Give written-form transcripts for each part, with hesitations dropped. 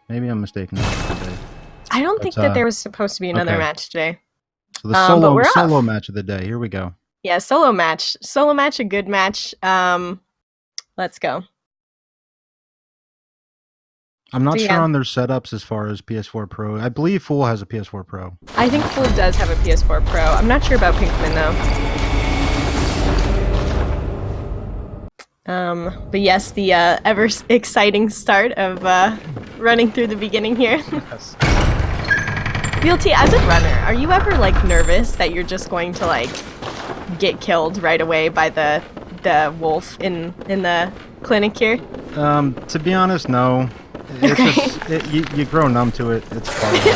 Maybe I'm mistaken. I don't think that there was supposed to be another match today. So the solo match of the day. Here we go. Yeah, solo match. Solo match, a good match. Let's go. I'm not sure on their setups as far as PS4 Pro. I believe Fool has a PS4 Pro. I think Fool does have a PS4 Pro. I'm not sure about Pinkman though. But yes, the ever exciting start of running through the beginning here. Yes. BLT, as a runner, are you ever like nervous that you're just going to like get killed right away by the wolf in the clinic here? To be honest, no. It's just, you grow numb to it. It's part of it.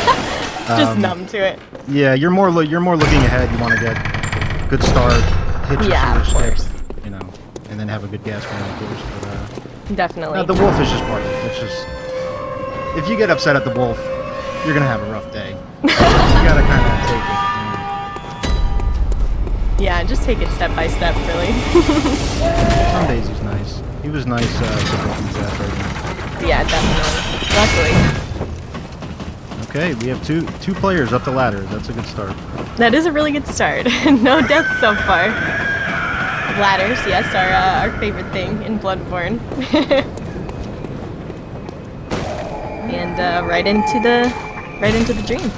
Just numb to it. Yeah, you're more looking ahead. You want to get good start, hit your skip, you know, and then have a good gas run, of course. But definitely. The wolf is just part of it. It's just if you get upset at the wolf, you're gonna have a rough day. You gotta kind of take it. Yeah, just take it step by step, really. Some days he's nice. He was nice Yeah, definitely. Luckily. Okay, we have two players up the ladder. That's a good start. That is a really good start. No deaths so far. Ladders, yes, are our favorite thing in Bloodborne. And right into the dream.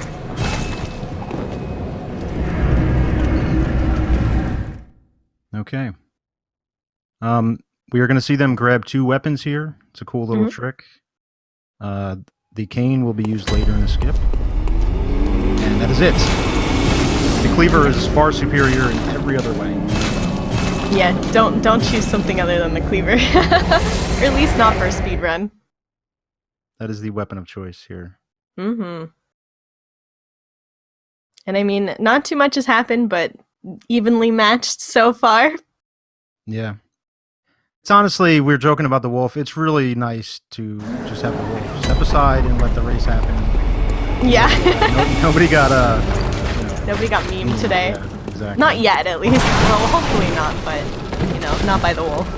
Okay. We are going to see them grab 2 weapons here. It's a cool little trick. The cane will be used later in the skip. And that is it. The cleaver is far superior in every other way. Yeah, don't choose something other than the cleaver. Or at least not for a speedrun. That is the weapon of choice here. Mm-hmm. And I mean, not too much has happened, but evenly matched so far. Yeah. It's honestly, we're joking about the wolf. It's really nice to just have the wolf step aside and let the race happen. Yeah. Nobody got nobody got memed today. Yeah, exactly. Not yet, at least. Well, hopefully not, but you know, not by the wolf.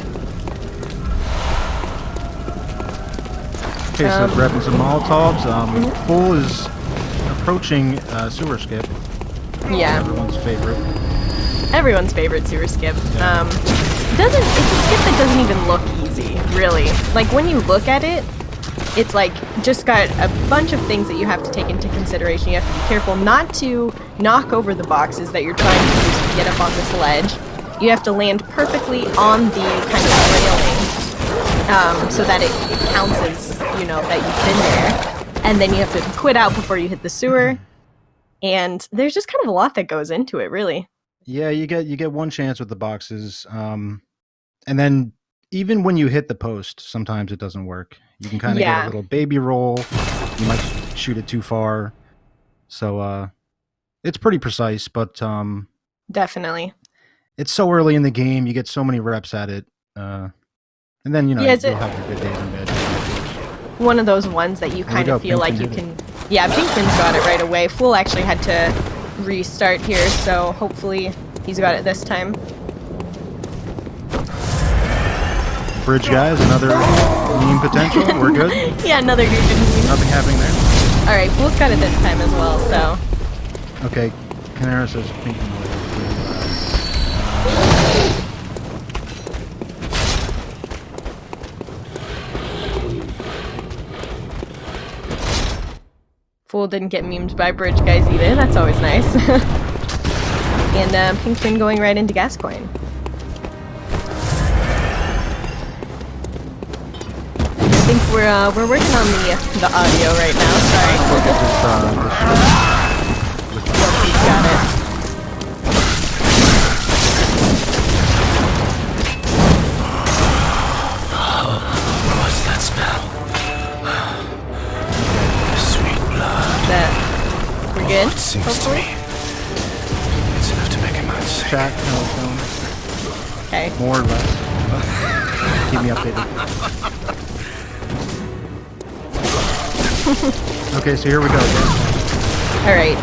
Okay, so grabbing some Molotovs. Fool is approaching sewer skip. Yeah. Everyone's favorite. Everyone's favorite sewer skip. Yeah. It's a skip that doesn't even look easy, really. Like when you look at it, it's like just got a bunch of things that you have to take into consideration. You have to be careful not to knock over the boxes that you're trying to use to get up on this ledge. You have to land perfectly on the kind of railing, so that it counts as, you know, that you've been there. And then you have to quit out before you hit the sewer. And there's just kind of a lot that goes into it, really. Yeah, you get one chance with the boxes, and then even when you hit the post, sometimes it doesn't work. You can kind of get a little baby roll. You might shoot it too far, so it's pretty precise. But definitely, it's so early in the game. You get so many reps at it, and then you know you'll have your good days in bed. One of those ones that you kind of feel like you can. Yeah, Pinkman's got it right away. Fool actually had to restart here, so hopefully he's got it this time. Bridge guys, another meme potential. We're good. Yeah, another good meme. Nothing happening there. All right, Fool's got it this time as well. So. Okay, Canara says Pinkman. Fool didn't get memed by bridge guys either. That's always nice. And Pinkman going right into Gascoigne. I think we're working on the audio right now. Sorry. He's got it. What's that smell? We're good? It seems to me it's enough to make a man sick. Chat, okay. More or less. Keep me updated. Okay, so here we go. Alright.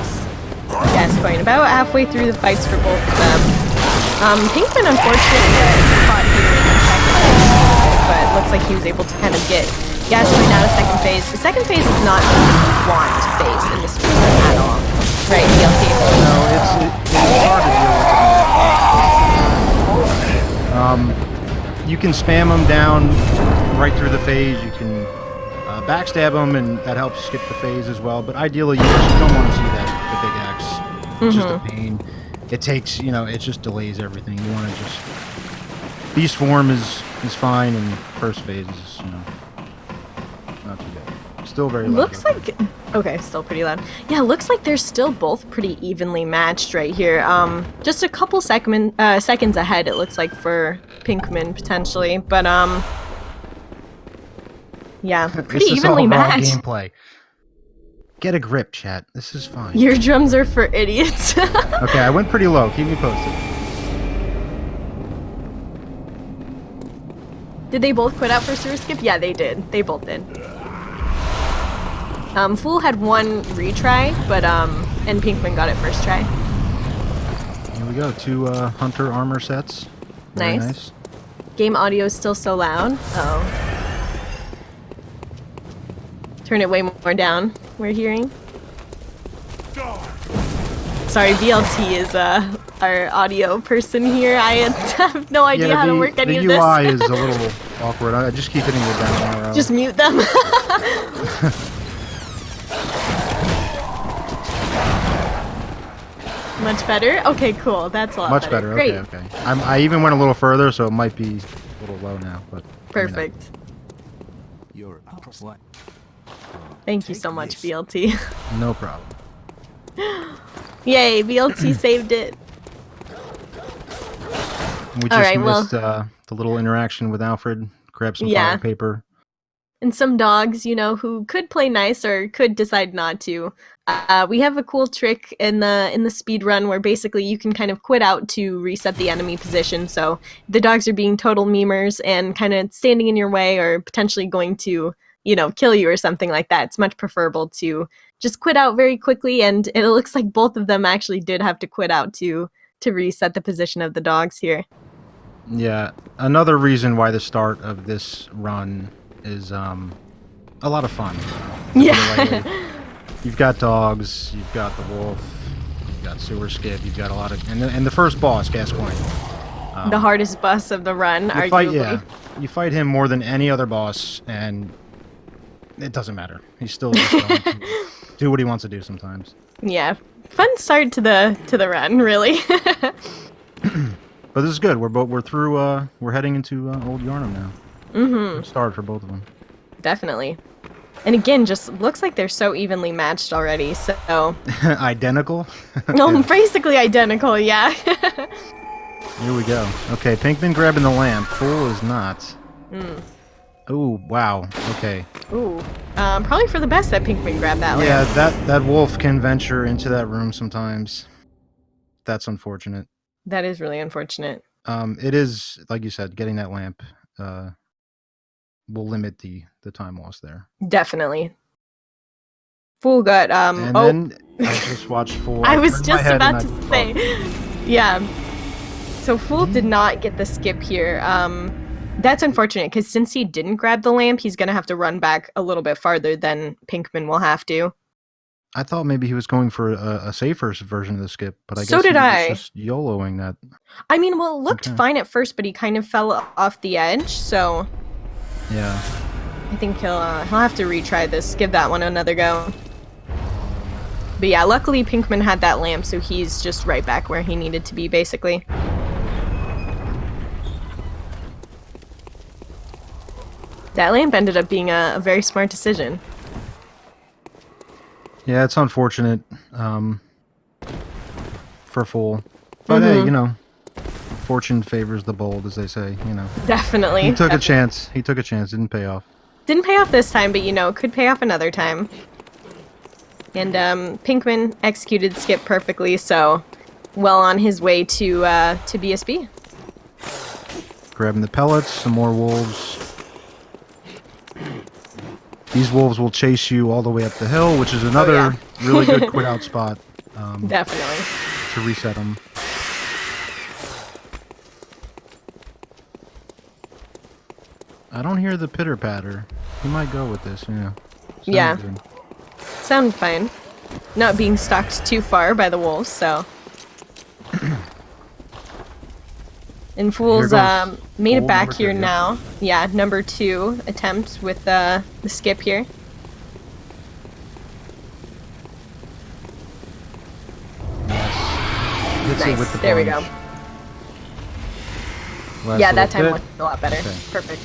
Gascoigne, about halfway through the fights for both of them. Pinkman unfortunately got caught here in the second, but it looks like he was able to kind of get Gas going out of second phase. The second phase is not what you want phase in the speedrun at all. Right, BLT? No, it's hard to deal with. You can spam them down right through the phase. You can backstab them, and that helps skip the phase as well. But ideally, you just don't want to see that the big axe. It's just a pain. It takes, it just delays everything. You want to just beast form is fine, and first phase is not too bad. Still very loud. Looks like okay, still pretty loud. Yeah, looks like they're still both pretty evenly matched right here. Just a couple seconds ahead. It looks like for Pinkman potentially, but yeah, pretty evenly matched. Gameplay. Get a grip, chat. This is fine. Your drums are for idiots. Okay, I went pretty low. Keep me posted. Did they both quit out for sewer skip? Yeah, they did. They both did. Fool had one retry, but and Pinkman got it first try. Here we go. 2 hunter armor sets. Very nice. Game audio is still so loud. Oh. Turn it way more down. We're hearing. Sorry, BLT is our audio person here. I have no idea how to work any of this. The UI is a little awkward. I just keep hitting the down arrow. Just mute them. Much better? Okay, cool. That's a lot Much better. Great. Okay. I even went a little further, so it might be a little low now. But perfect. Thank you so much, BLT. No problem. Yay, BLT saved it. We just missed the little interaction with Alfred. Grab some fire paper. And some dogs, who could play nice or could decide not to. We have a cool trick in the speed run where basically you can kind of quit out to reset the enemy position. So the dogs are being total memers and kind of standing in your way or potentially going to, kill you or something like that. It's much preferable to just quit out very quickly. And it looks like both of them actually did have to quit out to reset the position of the dogs here. Yeah, another reason why the start of this run is a lot of fun. Yeah. You've got dogs, you've got the wolf, you've got sewer skip, you've got a lot of and the first boss, Gascoigne. The hardest boss of the run, arguably. You fight him more than any other boss, and it doesn't matter. He's still just going to do what he wants to do sometimes. Yeah, fun start to the run, really. But this is good. We're through. We're heading into Old Yarnum now. Good start for both of them. Definitely. And again, just looks like they're so evenly matched already. So identical. No, basically identical. Yeah. Here we go. Okay, Pinkman grabbing the lamp. Fool is not. Oh wow. Okay. Ooh. Probably for the best that Pinkman grabbed that lamp. Yeah, that wolf can venture into that room sometimes. That's unfortunate. That is really unfortunate. It is, like you said, getting that lamp will limit the time lost there. Definitely. Fool got and then I just watched Fool. I was just about to say. Yeah. So Fool did not get the skip here. That's unfortunate because since he didn't grab the lamp, he's gonna have to run back a little bit farther than Pinkman will have to. I thought maybe he was going for a safer version of the skip, but I guess so did he was just YOLOing that. I mean, well, it looked fine at first, but he kind of fell off the edge, so yeah. I think he'll have to retry this, give that one another go. But yeah, luckily Pinkman had that lamp, so he's just right back where he needed to be, basically. That lamp ended up being a very smart decision. Yeah, it's unfortunate for Fool. But hey, fortune favors the bold, as they say, Definitely. He took a chance. He took a chance. Didn't pay off. Didn't pay off this time, but could pay off another time. And Pinkman executed skip perfectly, so well on his way to BSB. Grabbing the pellets, some more wolves. These wolves will chase you all the way up the hill, which is another really good quit out spot. Definitely. To reset them. I don't hear the pitter patter. He might go with this, yeah. Yeah. Good. Sound fine. Not being stalked too far by the wolves, so. And Fool's made it back here now. Yeah, number 2 attempt with the skip here. Nice. There we go. Yeah, that time went a lot better. Okay. Perfect.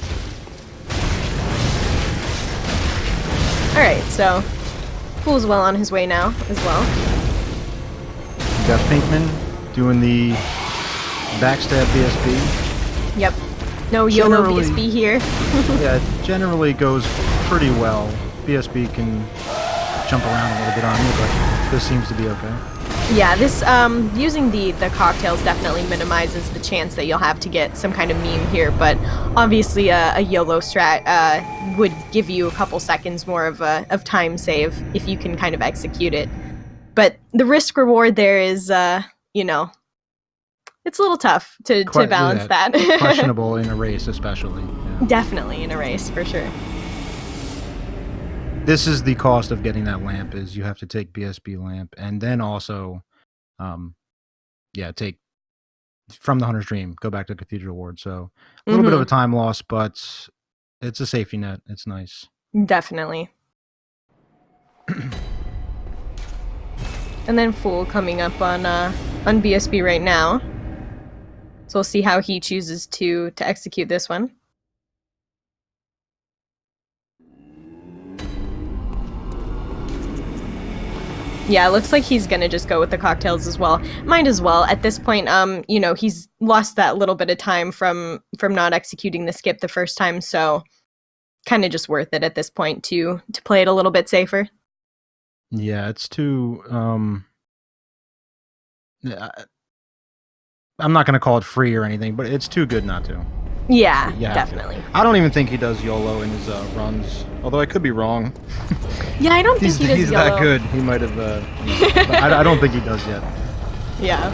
Alright, so Fool's well on his way now as well. You got Pinkman doing the backstab BSB. Yep. No YOLO BSB here. Yeah, it generally goes pretty well. BSB can jump around a little bit on you, but this seems to be okay. Yeah, this using the cocktails definitely minimizes the chance that you'll have to get some kind of meme here, but obviously a YOLO strat would give you a couple seconds more of time save if you can kind of execute it. But the risk reward there is, you know, it's a little tough to balance that. Questionable in a race, especially. Yeah. Definitely in a race, for sure. This is the cost of getting that lamp, is you have to take BSB lamp, and then also, take from the Hunter's Dream, go back to Cathedral Ward. So a little bit of a time loss, but it's a safety net. It's nice. Definitely. And then Fool coming up on BSB right now. So we'll see how he chooses to execute this one. Yeah, it looks like he's gonna just go with the cocktails as well. Might as well. At this point, you know, he's lost that little bit of time from not executing the skip the first time, so kind of just worth it at this point to play it a little bit safer. Yeah, it's too. I'm not gonna call it free or anything, but it's too good not to. Yeah, definitely. I don't even think he does YOLO in his runs, although I could be wrong. Yeah, I don't think he does he's YOLO. That good. He might have. I don't think he does yet. Yeah.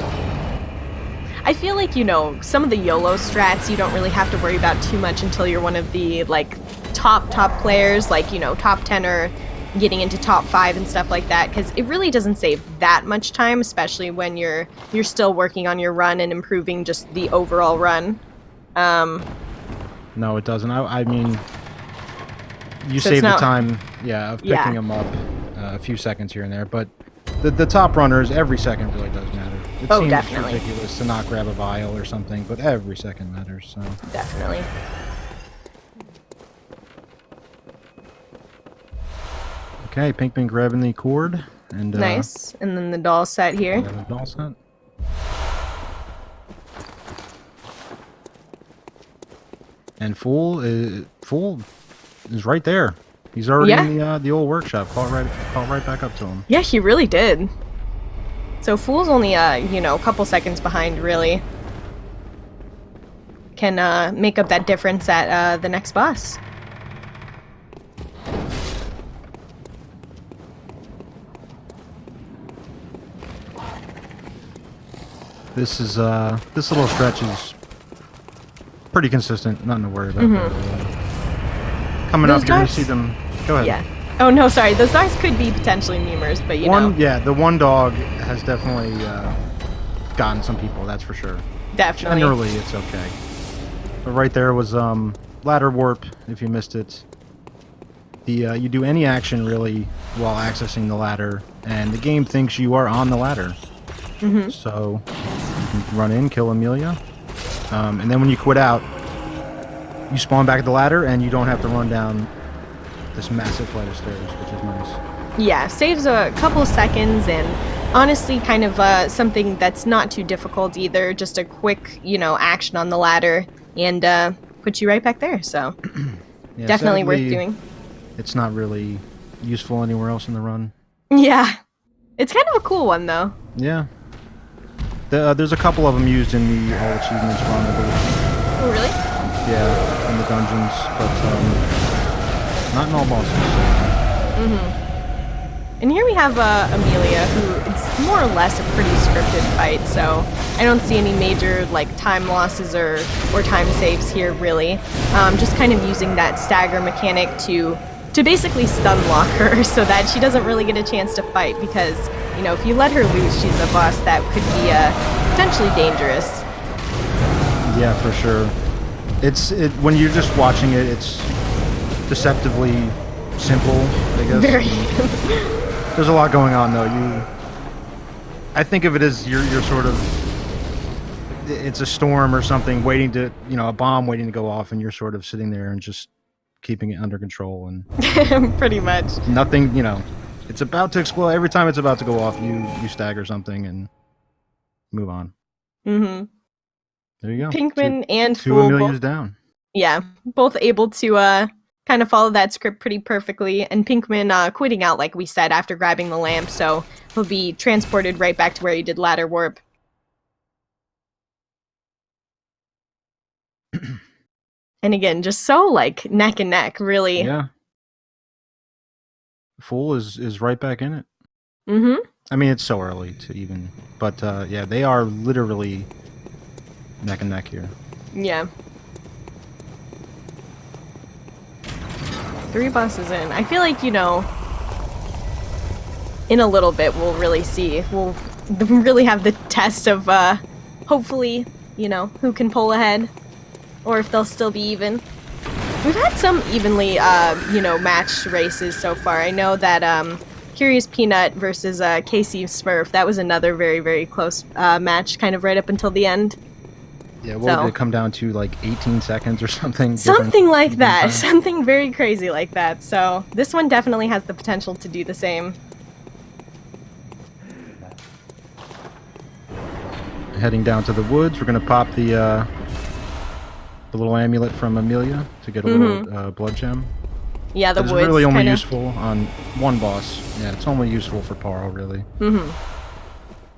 I feel like, you know, some of the YOLO strats you don't really have to worry about too much until you're one of the, like, top players, like, you know, top 10 or getting into top 5 and stuff like that, because it really doesn't save that much time, especially when you're still working on your run and improving just the overall run. No, it doesn't. I mean, you save the time, of picking them up a few seconds here and there, but the top runners, every second really does matter. It seems definitely ridiculous to not grab a vial or something, but every second matters. So definitely. Okay, Pinkman grabbing the cord and nice, and then the doll set here. The doll set. And Fool is right there. He's already in the old workshop. Caught right back up to him. Yeah, he really did. So Fool's only you know, a couple seconds behind, really. Can make up that difference at the next boss. This is this little stretch is pretty consistent. Nothing to worry about. Coming up, you're gonna see them. Go ahead. Yeah. Oh no, sorry. Those dogs could be potentially memers, but you know. Yeah, the one dog has definitely gotten some people. That's for sure. Definitely. Generally, it's okay. But right there was ladder warp. If you missed it, you do any action really while accessing the ladder, and the game thinks you are on the ladder. So you can run in, kill Amelia, and then when you quit out, you spawn back at the ladder, and you don't have to run down this massive flight of stairs, which is nice. Yeah, saves a couple seconds, and honestly, kind of something that's not too difficult either. Just a quick, you know, action on the ladder, and puts you right back there. So yeah, definitely worth doing. It's not really useful anywhere else in the run. Yeah, it's kind of a cool one though. Yeah. There's a couple of them used in the all achievements run, I believe. Oh, really? Yeah, in the dungeons, but not in all bosses. And here we have Amelia, who it's more or less a pretty scripted fight, so I don't see any major like time losses or time saves here really. Just kind of using that stagger mechanic to basically stun lock her so that she doesn't really get a chance to fight, because you know if you let her loose, she's a boss that could be potentially dangerous. Yeah, for sure. When you're just watching it, it's deceptively simple, I guess. Very. There's a lot going on, though. I think of it as you're sort of, it's a storm or something waiting to, a bomb waiting to go off, and you're sort of sitting there and just keeping it under control, and pretty much nothing, it's about to explode. Every time it's about to go off, you stagger something and move on. Mm-hmm. There you go. Pinkman and two Fool Amelia's down. Yeah, both able to kind of follow that script pretty perfectly, and Pinkman quitting out, like we said, after grabbing the lamp, so he'll be transported right back to where he did ladder warp. And again, just so like neck and neck, really. Yeah. Fool is right back in it. Mm-hmm. I mean, it's so early to even, but yeah, they are literally neck and neck here. Yeah. 3 bosses in. I feel like, in a little bit we'll really see. We'll really have the test of, hopefully, who can pull ahead. Or if they'll still be even. We've had some evenly, matched races so far. I know that, Curious Peanut versus, Casey Smurf, that was another very, very close, match, kind of right up until the end. Yeah, what would it come down to, like 18 seconds or something? Something like that. Something very crazy like that. So this one definitely has the potential to do the same. Heading down to the woods, we're going to pop the little amulet from Amelia to get a little blood gem. Yeah, the woods. It's really only useful on one boss. Yeah, it's only useful for Parl, really. Mm-hmm.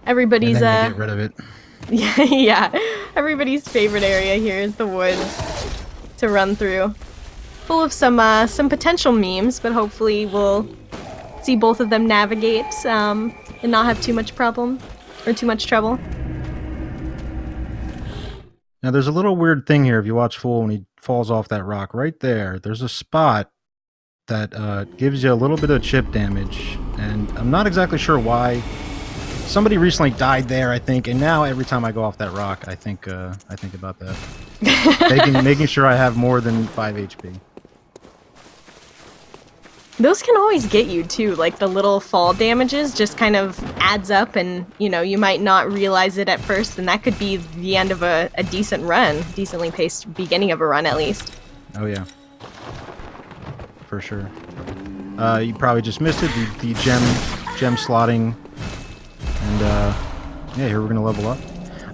Everybody's and then you get rid of it. Yeah, everybody's favorite area here is the woods to run through. Full of some potential memes, but hopefully we'll see both of them navigate and not have too much problem or too much trouble. Now there's a little weird thing here if you watch Fool when he falls off that rock. Right there, there's a spot that gives you a little bit of chip damage, and I'm not exactly sure why. Somebody recently died there, I think, and now every time I go off that rock, I think about that. making sure I have more than 5 HP. Those can always get you too, like the little fall damages just kind of adds up, and you might not realize it at first, and that could be the end of a decent run, decently paced beginning of a run at least. Oh yeah, for sure. You probably just missed it, the gem slotting. And yeah, here we're gonna level up.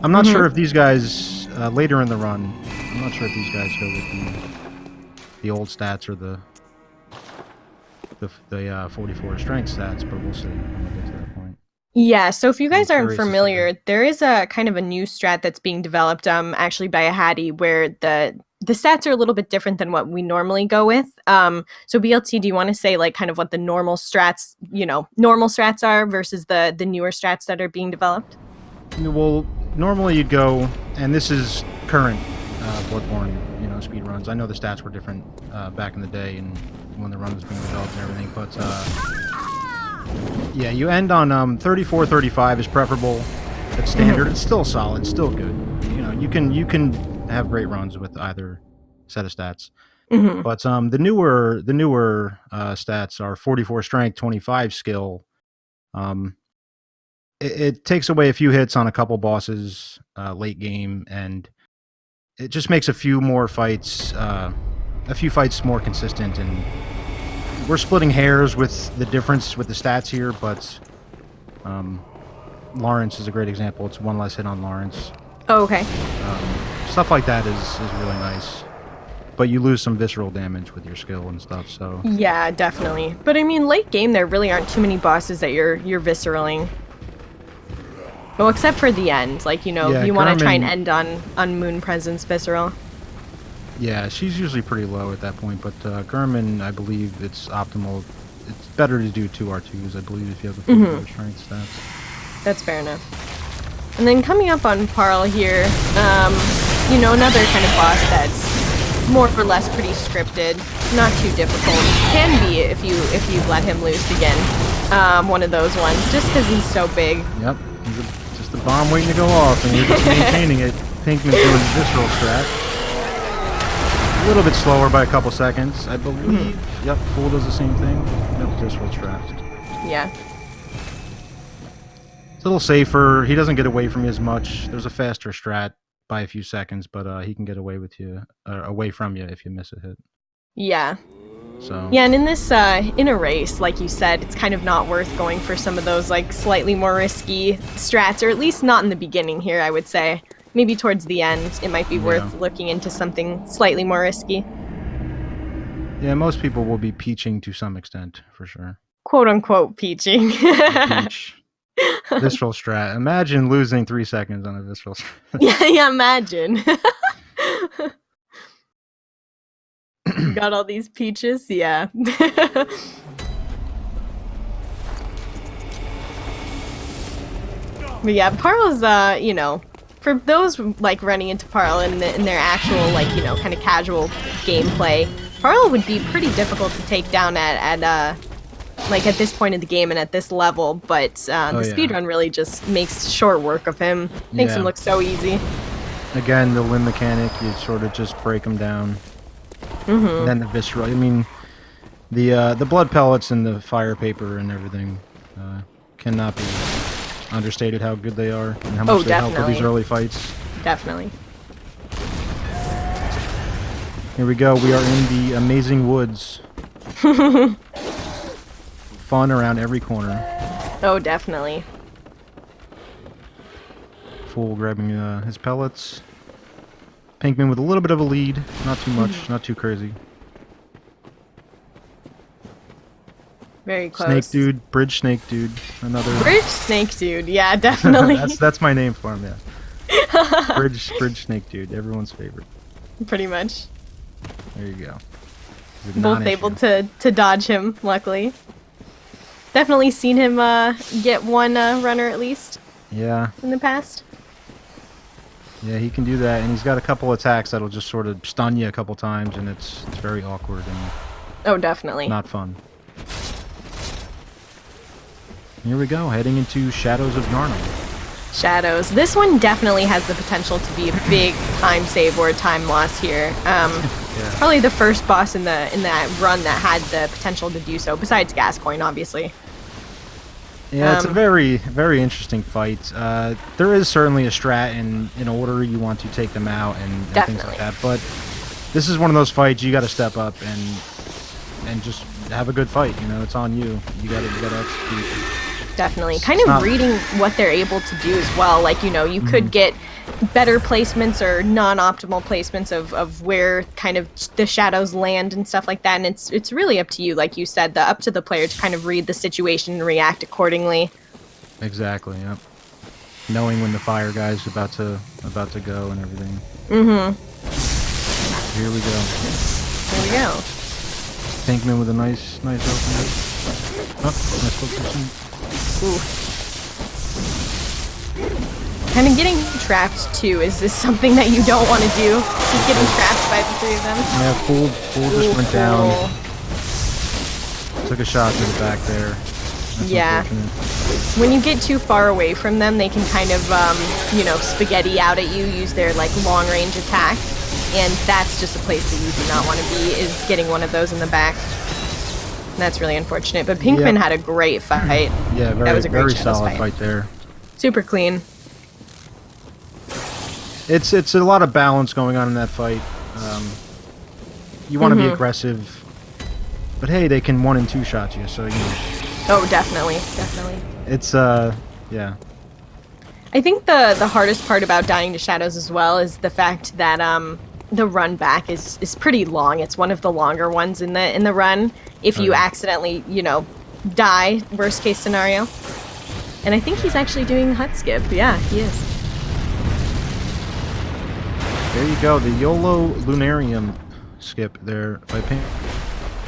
I'm not sure if these guys later in the run. I'm not sure if these guys go with the old stats or the 44 strength stats, but we'll see when we get to that point. Yeah, so if you guys aren't familiar, there is a kind of a new strat that's being developed actually by a Hattie, where the stats are a little bit different than what we normally go with. So BLT, do you want to say like kind of what the normal strats are versus the newer strats that are being developed? Well, normally you'd go, and this is current Bloodborne, speed runs. I know the stats were different back in the day and when the run was being developed and everything, but yeah, you end on 34-35 is preferable. It's standard. It's still solid. It's still good. You can have great runs with either set of stats. But the newer stats are 44 strength, 25 skill. It takes away a few hits on a couple bosses late game, and it just makes a few fights more consistent. And we're splitting hairs with the difference with the stats here, but Lawrence is a great example. It's 1 less hit on Lawrence. Oh, okay. Stuff like that is really nice. But you lose some visceral damage with your skill and stuff, so... Yeah, definitely. But I mean, late game, there really aren't too many bosses that you're visceraling. Well, except for the end. Like, you want to try and end on Moon Presence Visceral. Yeah, she's usually pretty low at that point, but Gurman, I believe it's optimal it's better to do 2 R2s, I believe, if you have the full strength stats. That's fair enough. And then coming up on Parl here, you know, another kind of boss that's more or less pretty scripted, not too difficult. Can be if you let him loose again. One of those ones, just because he's so big. Yep, he's just a bomb waiting to go off, and you're just maintaining it. Pinkman's doing his visceral strat. A little bit slower by a couple seconds, I believe. Yep, Fool does the same thing. Yep, visceral strat. Yeah. It's a little safer. He doesn't get away from you as much. There's a faster strat by a few seconds, but he can get away with you, away from you if you miss a hit. Yeah. So. Yeah, and in this, in a race, like you said, it's kind of not worth going for some of those, like, slightly more risky strats, or at least not in the beginning here, I would say. Maybe towards the end, it might be worth looking into something slightly more risky. Yeah, most people will be peaching to some extent, for sure. Quote-unquote peaching. Peach. Visceral strat. Imagine losing 3 seconds on a visceral strat. Yeah, imagine. Got all these peaches? Yeah. But yeah, Parl's, you know, for those, like, running into Parl in their actual, like, you know, kind of casual gameplay, Parl would be pretty difficult to take down at this point in the game and at this level, but the speedrun really just makes short work of him. Makes him look so easy. Again, the limb mechanic, you sort of just break him down. And then the visceral, I mean, the blood pellets and the fire paper and everything cannot be understated how good they are and how much they help with these early fights. Definitely. Here we go. We are in the amazing woods. Fun around every corner. Oh, definitely. Fool grabbing his pellets. Pinkman with a little bit of a lead. Not too much. Not too crazy. Very close. Snake dude. Bridge snake dude. Another. Bridge snake dude. Yeah, definitely. that's my name for him, yeah. Bridge snake dude. Everyone's favorite. Pretty much. There you go. Both able to dodge him, luckily. Definitely seen him get one runner at least. Yeah. In the past. Yeah, he can do that, and he's got a couple attacks that'll just sort of stun you a couple times, and it's very awkward and oh, definitely not fun. Here we go, heading into Shadows of Narnum. Shadows. This one definitely has the potential to be a big time save or a time loss here. Probably the first boss in that run that had the potential to do so, besides Gascoigne, obviously. Yeah, it's a very, very interesting fight. There is certainly a strat in order you want to take them out and things like that, but this is one of those fights you got to step up and just have a good fight. You know, it's on you. You got to execute. Definitely. Kind of reading what they're able to do as well. Like, you know, you could get better placements or non-optimal placements of where kind of the shadows land and stuff like that, and it's really up to you, like you said, up to the player to kind of read the situation and react accordingly. Exactly. Yep. Knowing when the fire guy's about to go and everything. Here we go. Here we go. Pinkman with a nice opening. Oh, nice focus. Ooh. Kind of getting trapped too. Is this something that you don't want to do? Just getting trapped by the three of them? Yeah, Fool just went down. Took a shot to the back there. That's when you get too far away from them, they can kind of, you know, spaghetti out at you, use their, like, long-range attack. And that's just a place that you do not want to be, is getting one of those in the back. And that's really unfortunate. But Pinkman had a great fight. Yeah, that was a great very solid fight there. Super clean. It's a lot of balance going on in that fight. You want to be aggressive, but hey, they can 1 and 2 shot you, so you know. Oh, definitely. It's yeah. I think the hardest part about dying to shadows as well is the fact that the run back is pretty long. It's one of the longer ones in the run. If you accidentally, you know, die, worst case scenario. And I think he's actually doing hut skip. Yeah, he is. There you go, the YOLO Lunarium skip there by Pink.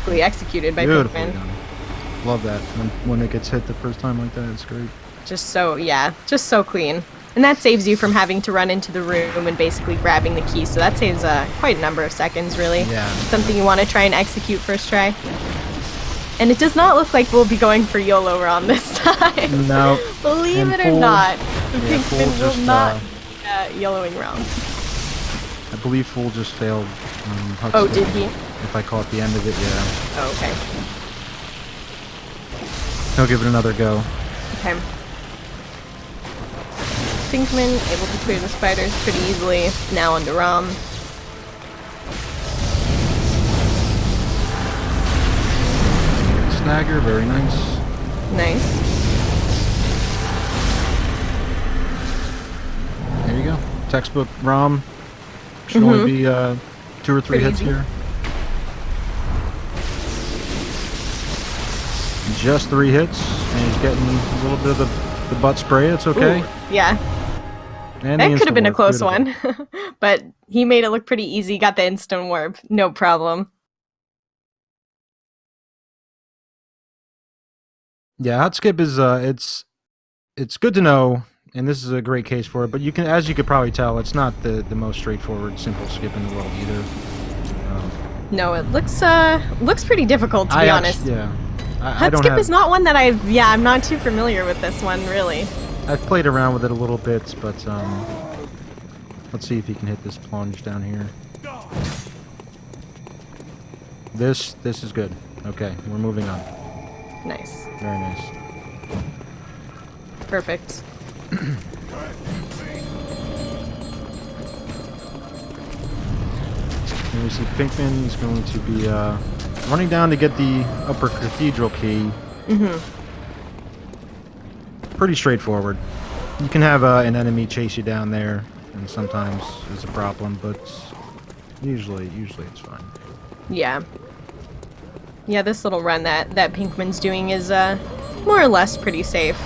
Executed by Pinkman. Love that when it gets hit the first time like that. It's great. Just so clean. And that saves you from having to run into the room and basically grabbing the key. So that saves quite a number of seconds, really. Yeah. Something you want to try and execute first try. And it does not look like we'll be going for YOLO Rom this time. No. Believe and it or not, the yeah, Pinkman will just, not YOLOing Rom. I believe Fool just failed. Oh, did he? If I caught the end of it, yeah. Oh, okay. He'll give it another go. Okay. Pinkman able to clear the spiders pretty easily. Now onto Rom. Snagger, very nice. Nice. There you go. Textbook ROM. Should only be 2 or 3 Pretty hits easy. here. Just 3 hits, and he's getting a little bit of the butt spray. It's okay. Ooh, yeah. And the That could have been a insta-warp, close beautiful. one. But he made it look pretty easy. Got the instant warp. No problem. Yeah, hot skip is it's good to know, and this is a great case for it. But you can, as you could probably tell, it's not the most straightforward, simple skip in the world either. No, it looks pretty difficult to be honest. Yeah, I Hot don't skip have. is not one that I'm not too familiar with this one really. I've played around with it a little bit, but let's see if he can hit this plunge down here. This is good. Okay, we're moving on. Nice. Very nice. Perfect. And we see Pinkman is going to be running down to get the upper cathedral key. Pretty straightforward. You can have an enemy chase you down there, and sometimes it's a problem, but usually it's fine. Yeah. Yeah, this little run that Pinkman's doing is more or less pretty safe.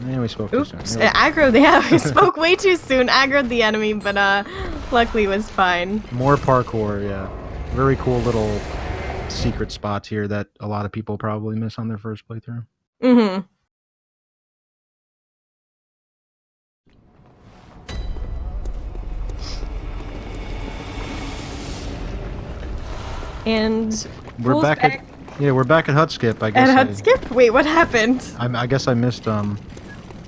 And we spoke too soon. Oops, There we go. aggroed. Yeah, we spoke way too soon. Aggroed the enemy, but luckily was fine. More parkour, yeah. Very cool little secret spots here that a lot of people probably miss on their first playthrough. Mm-hmm. And We're Fool's back at we're back at hut skip. I guess. at Hut Skip? Wait, what happened? I guess I missed. I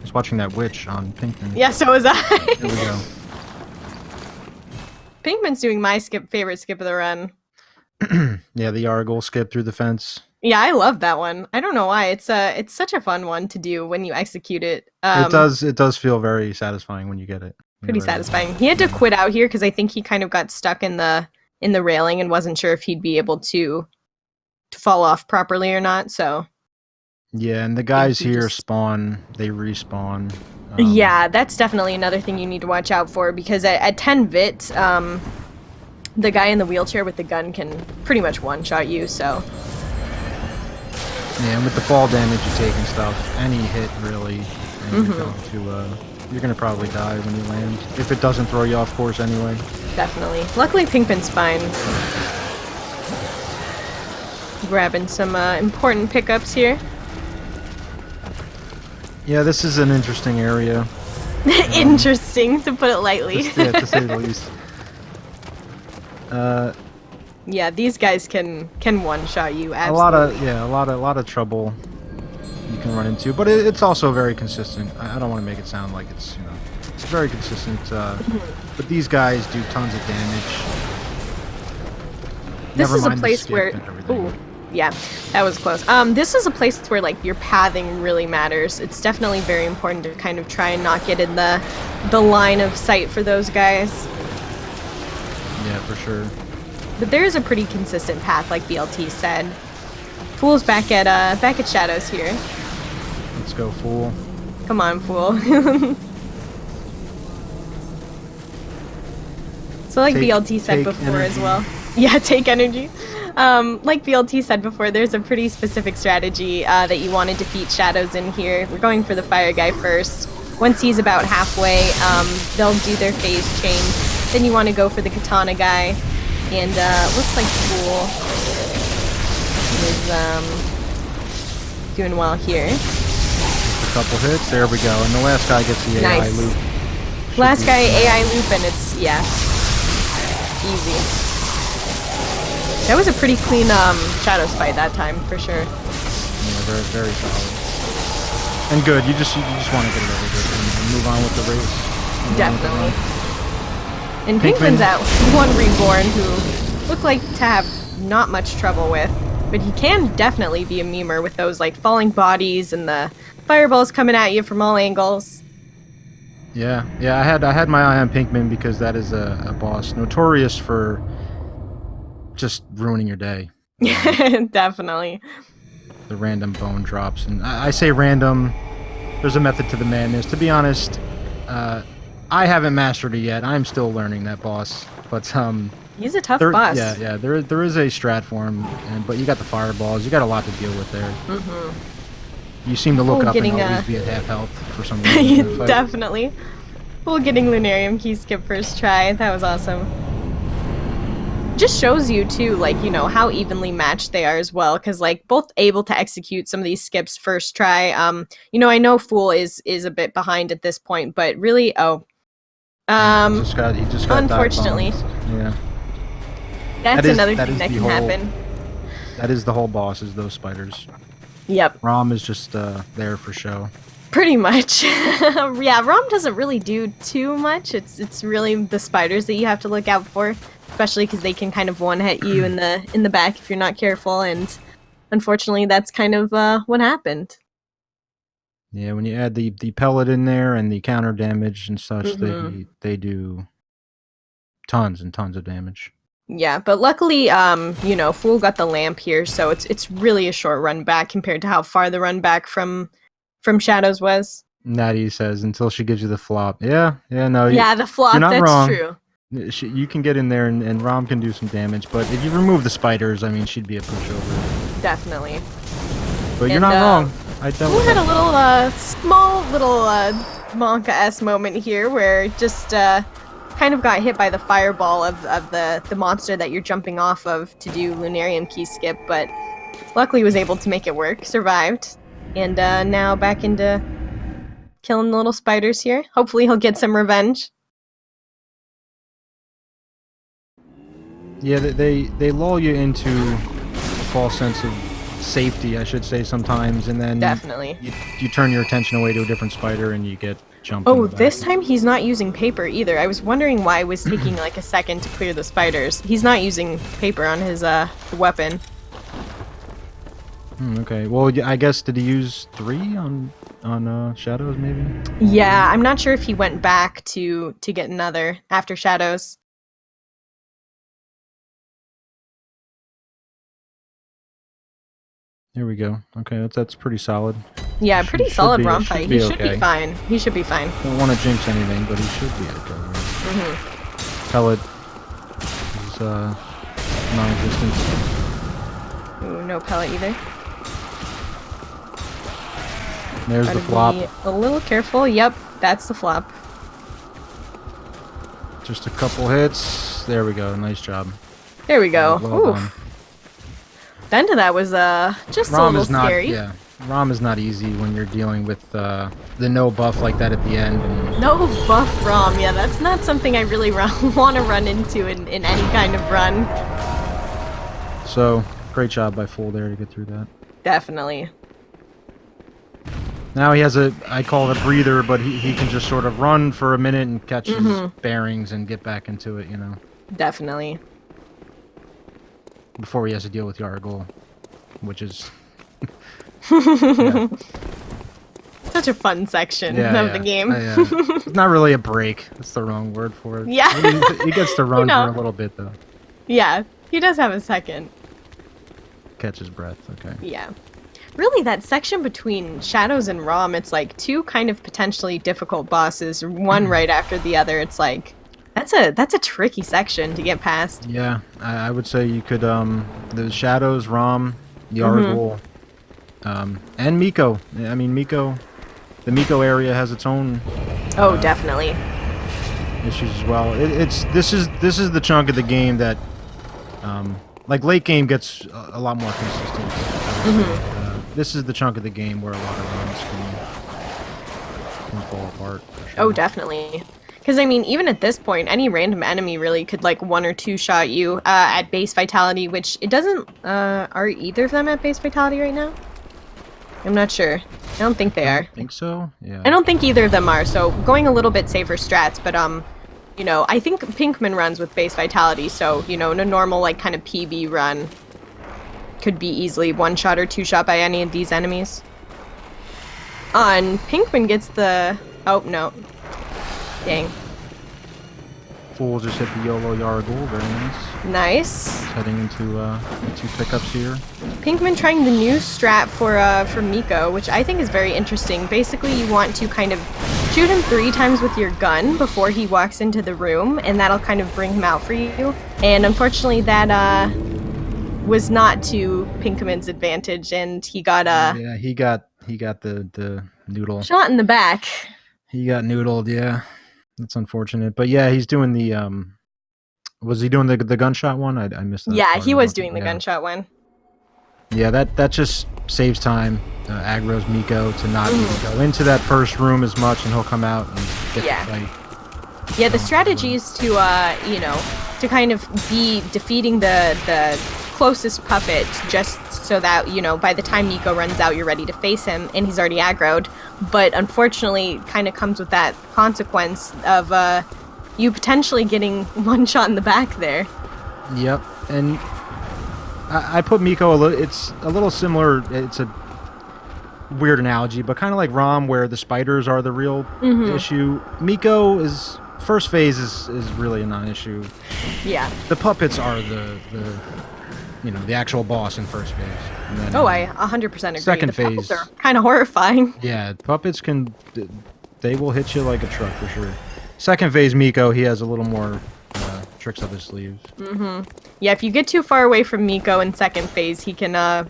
was watching that witch on Pinkman. Yeah, so was I. There we go. Pinkman's doing my favorite skip of the run. Yeah, the Argyle skip through the fence. Yeah, I love that one. I don't know why. It's such a fun one to do when you execute it. It does feel very satisfying when you get it. Pretty satisfying. He had to quit out here because I think he kind of got stuck in the railing and wasn't sure if he'd be able to fall off properly or not. So Yeah, and the guys he here just- spawn. They respawn. yeah, that's definitely another thing you need to watch out for because at 10 vit, the guy in the wheelchair with the gun can pretty much one-shot you. So Yeah, and with the fall damage you take and stuff, any hit really, and you're gonna probably die when you land. If it doesn't throw you off course anyway. definitely. Luckily, Pinkman's fine. Grabbing some important pickups here. Yeah, this is an interesting area. Interesting, to put it lightly. Yeah, to say the least. Yeah, these guys can one-shot you. A Absolutely. lot of trouble you can run into, but it's also very consistent. I don't want to make it sound like it's it's very consistent. But these guys do tons of damage. This Never is a mind the place skip where. and everything. Ooh, yeah, that was close. This is a place where like your pathing really matters. It's definitely very important to kind of try and not get in the line of sight for those guys. Yeah, for sure. But there is a pretty consistent path, like BLT said. Fool's back at Shadows here. Let's go, Fool. Come on, Fool. So like BLT said take before as energy. well. Yeah, take energy. Like BLT said before, there's a pretty specific strategy that you want to defeat Shadows in here. We're going for the fire guy first. Once he's about halfway, they'll do their phase change. Then you want to go for the katana guy. And looks like Fool doing well here. Just a couple hits. There we go. And the last guy gets the AI loop. Last guy AI loop, and it's easy. That was a pretty clean Shadows fight that time for sure. Yeah, very very solid. And good. You just want to get it over with and move on with the race. Definitely. And Pinkman's out. One Reborn who looked like to have not much trouble with, but he can definitely be a memer with those like falling bodies and the fireballs coming at you from all angles. Yeah, I had my eye on Pinkman because that is a boss notorious for just ruining your day. Definitely. The random bone drops, and I say random. There's a method to the madness. To be honest, I haven't mastered it yet. I'm still learning that boss, but he's a tough boss. Yeah. There is a strat for him, but you got the fireballs. You got a lot to deal with there. You seem to look up and always be at half health for some reason. Definitely. Full getting Lunarium key skip first try. That was awesome. Just shows you too, like, you know, how evenly matched they are as well, because like both able to execute some of these skips first try. You know, I know Fool is a bit behind at this point, but really, he just got unfortunately, yeah, that's another thing that can happen. That is the whole boss, is those spiders. Yep. Rom is just there for show. Pretty much. Yeah, Rom doesn't really do too much. It's really the spiders that you have to look out for, especially because they can kind of one-hit you in the back if you're not careful, and unfortunately that's kind of what happened. Yeah, when you add the pellet in there and the counter damage and such, they do tons and tons of damage. Yeah, but luckily, you know, Fool got the lamp here, so it's really a short run back compared to how far the run back from Shadows was. Natty says until she gives you the flop. Yeah, no. Yeah, the flop. You're not that's wrong. True. You can get in there and Rom can do some damage, but if you remove the spiders, I mean, she'd be a pushover. Definitely. But you're not wrong. I Fool had a little small little Monka-esque moment here where it just kind of got hit by the fireball of the monster that you're jumping off of to do Lunarium key skip, but luckily was able to make it work, survived, and now back into killing the little spiders here. Hopefully he'll get some revenge. Yeah, they lull you into a false sense of safety, I should say, sometimes, and then definitely you turn your attention away to a different spider and you get jumped. Oh, this time he's not using paper either. I was wondering why it was taking like a second to clear the spiders. He's not using paper on his weapon. Okay, well, I guess, did he use 3 on Shadows, maybe? Yeah, I'm not sure if he went back to get another after Shadows. Here we go. Okay, that's pretty solid. Yeah, pretty solid Rom fight. He should okay. be fine. He should be fine. Don't want to jinx anything, but he should be okay. Pellet is non-existent. Ooh, no pellet either. There's Gotta the flop. be a little careful. Yep, that's the flop. Just a couple hits. There we go. Nice job. There we go. Well done. The end of that was just Rom a little scary. Yeah, Rom is not easy when you're dealing with the no buff like that at the end. No buff Rom. Yeah, that's not something I really want to run into in any kind of run. So, great job by Fool there to get through that. Definitely. Now he has I call it a breather, but he can just sort of run for a minute and catch his bearings and get back into it, you know. Definitely. Before he has to deal with Yargle, which is such a fun section of the game. It's not really a break. That's the wrong word for it. Yeah. He gets to run for a little bit, though. Yeah, he does have a second. Catch his breath, okay. Yeah. Really, that section between Shadows and Rom, it's like 2 kind of potentially difficult bosses, one right after the other. It's like, that's a tricky section to get past. Yeah, I would say you could, the Shadows, Rom, Yargle, and Miko. I mean, Miko, the Miko area has its own... definitely. Issues as well. This is the chunk of the game that like late game gets a lot more consistent. This is the chunk of the game where a lot of runs can fall apart. For sure. Oh, definitely. Because, I mean, even at this point, any random enemy really could, like, 1 or 2 shot you at base vitality, which it doesn't... are either of them at base vitality right now? I'm not sure. I don't think they are. I think so, yeah. I don't think either of them are, so going a little bit safer strats, but, you know, I think Pinkman runs with base vitality, so, you know, in a normal, like, kind of PB run, could be easily 1-shot or 2-shot by any of these enemies. And Pinkman gets the... Oh, no. Dang. Fool just hit the YOLO Yargle, very nice. Nice. Heading into the 2 pickups here. Pinkman trying the new strat for Miko, which I think is very interesting. Basically, you want to kind of shoot him 3 times with your gun before he walks into the room, and that'll kind of bring him out for you. And unfortunately, that was not to Pinkman's advantage, and he got yeah, he got the noodle shot in the back. He got noodled, yeah. That's unfortunate. But yeah, he's doing the was he doing the gunshot one? I missed that. Yeah, he was doing the gunshot one. Yeah, that just saves time. Aggro's Miko to not even go into that first room as much, and he'll come out and get the fight. Yeah, the strategy is to you know, to kind of be defeating the closest puppet, just so that, you know, by the time Miko runs out, you're ready to face him, and he's already aggroed. But unfortunately, kind of comes with that consequence of you potentially getting 1 shot in the back there. Yep, and I put Miko it's a little similar. It's a weird analogy, but kind of like ROM, where the spiders are the real issue. Miko is first phase is really a non-issue. Yeah. The puppets are the you know, the actual boss in first phase. And then, I 100% agree. Second the phase puppets are kind of horrifying. Yeah, puppets they will hit you like a truck for sure. Second phase Miko, he has a little more tricks up his sleeves. Yeah, if you get too far away from Miko in second phase, he can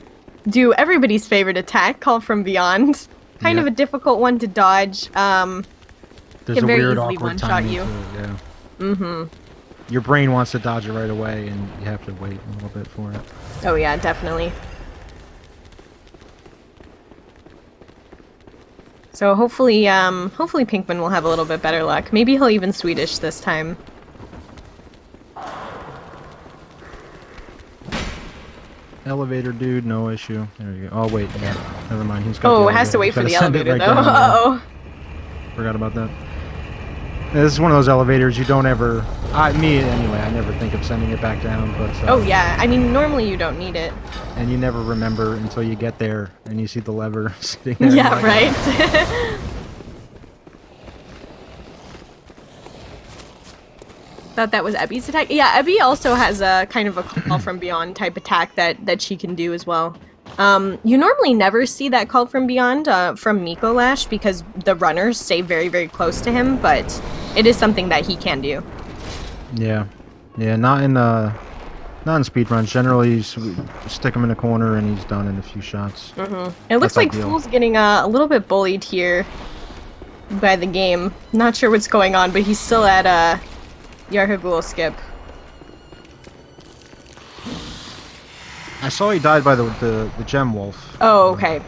do everybody's favorite attack, Call from Beyond. Kind of a difficult one to dodge. There's can a very weird, easily awkward one-shot timing you. to it, yeah. Your brain wants to dodge it right away, and you have to wait a little bit for it. Oh yeah, definitely. So hopefully Pinkman will have a little bit better luck. Maybe he'll even Swedish this time. Elevator dude, no issue. There you go. Oh wait, yeah. Never mind. He's got it has to wait for the elevator though. Uh-oh. Forgot about that. Yeah, this is one of those elevators you don't ever... me anyway, I never think of sending it back down, but... oh yeah, I mean, normally you don't need it. And you never remember until you get there and you see the lever sitting there. Yeah, like, right? Thought that was Ebby's attack? Yeah, Ebby also has a kind of a Call from Beyond type attack that she can do as well. You normally never see that Call from Beyond from Miko Lash because the runners stay very, very close to him, but it is something that he can do. Yeah. Yeah, not in speedruns. Generally, you stick him in a corner and he's done in a few shots. It looks like Fool's getting a little bit bullied here by the game. Not sure what's going on, but he's still at Yarhagul skip. I saw he died by the gem wolf. Oh, okay.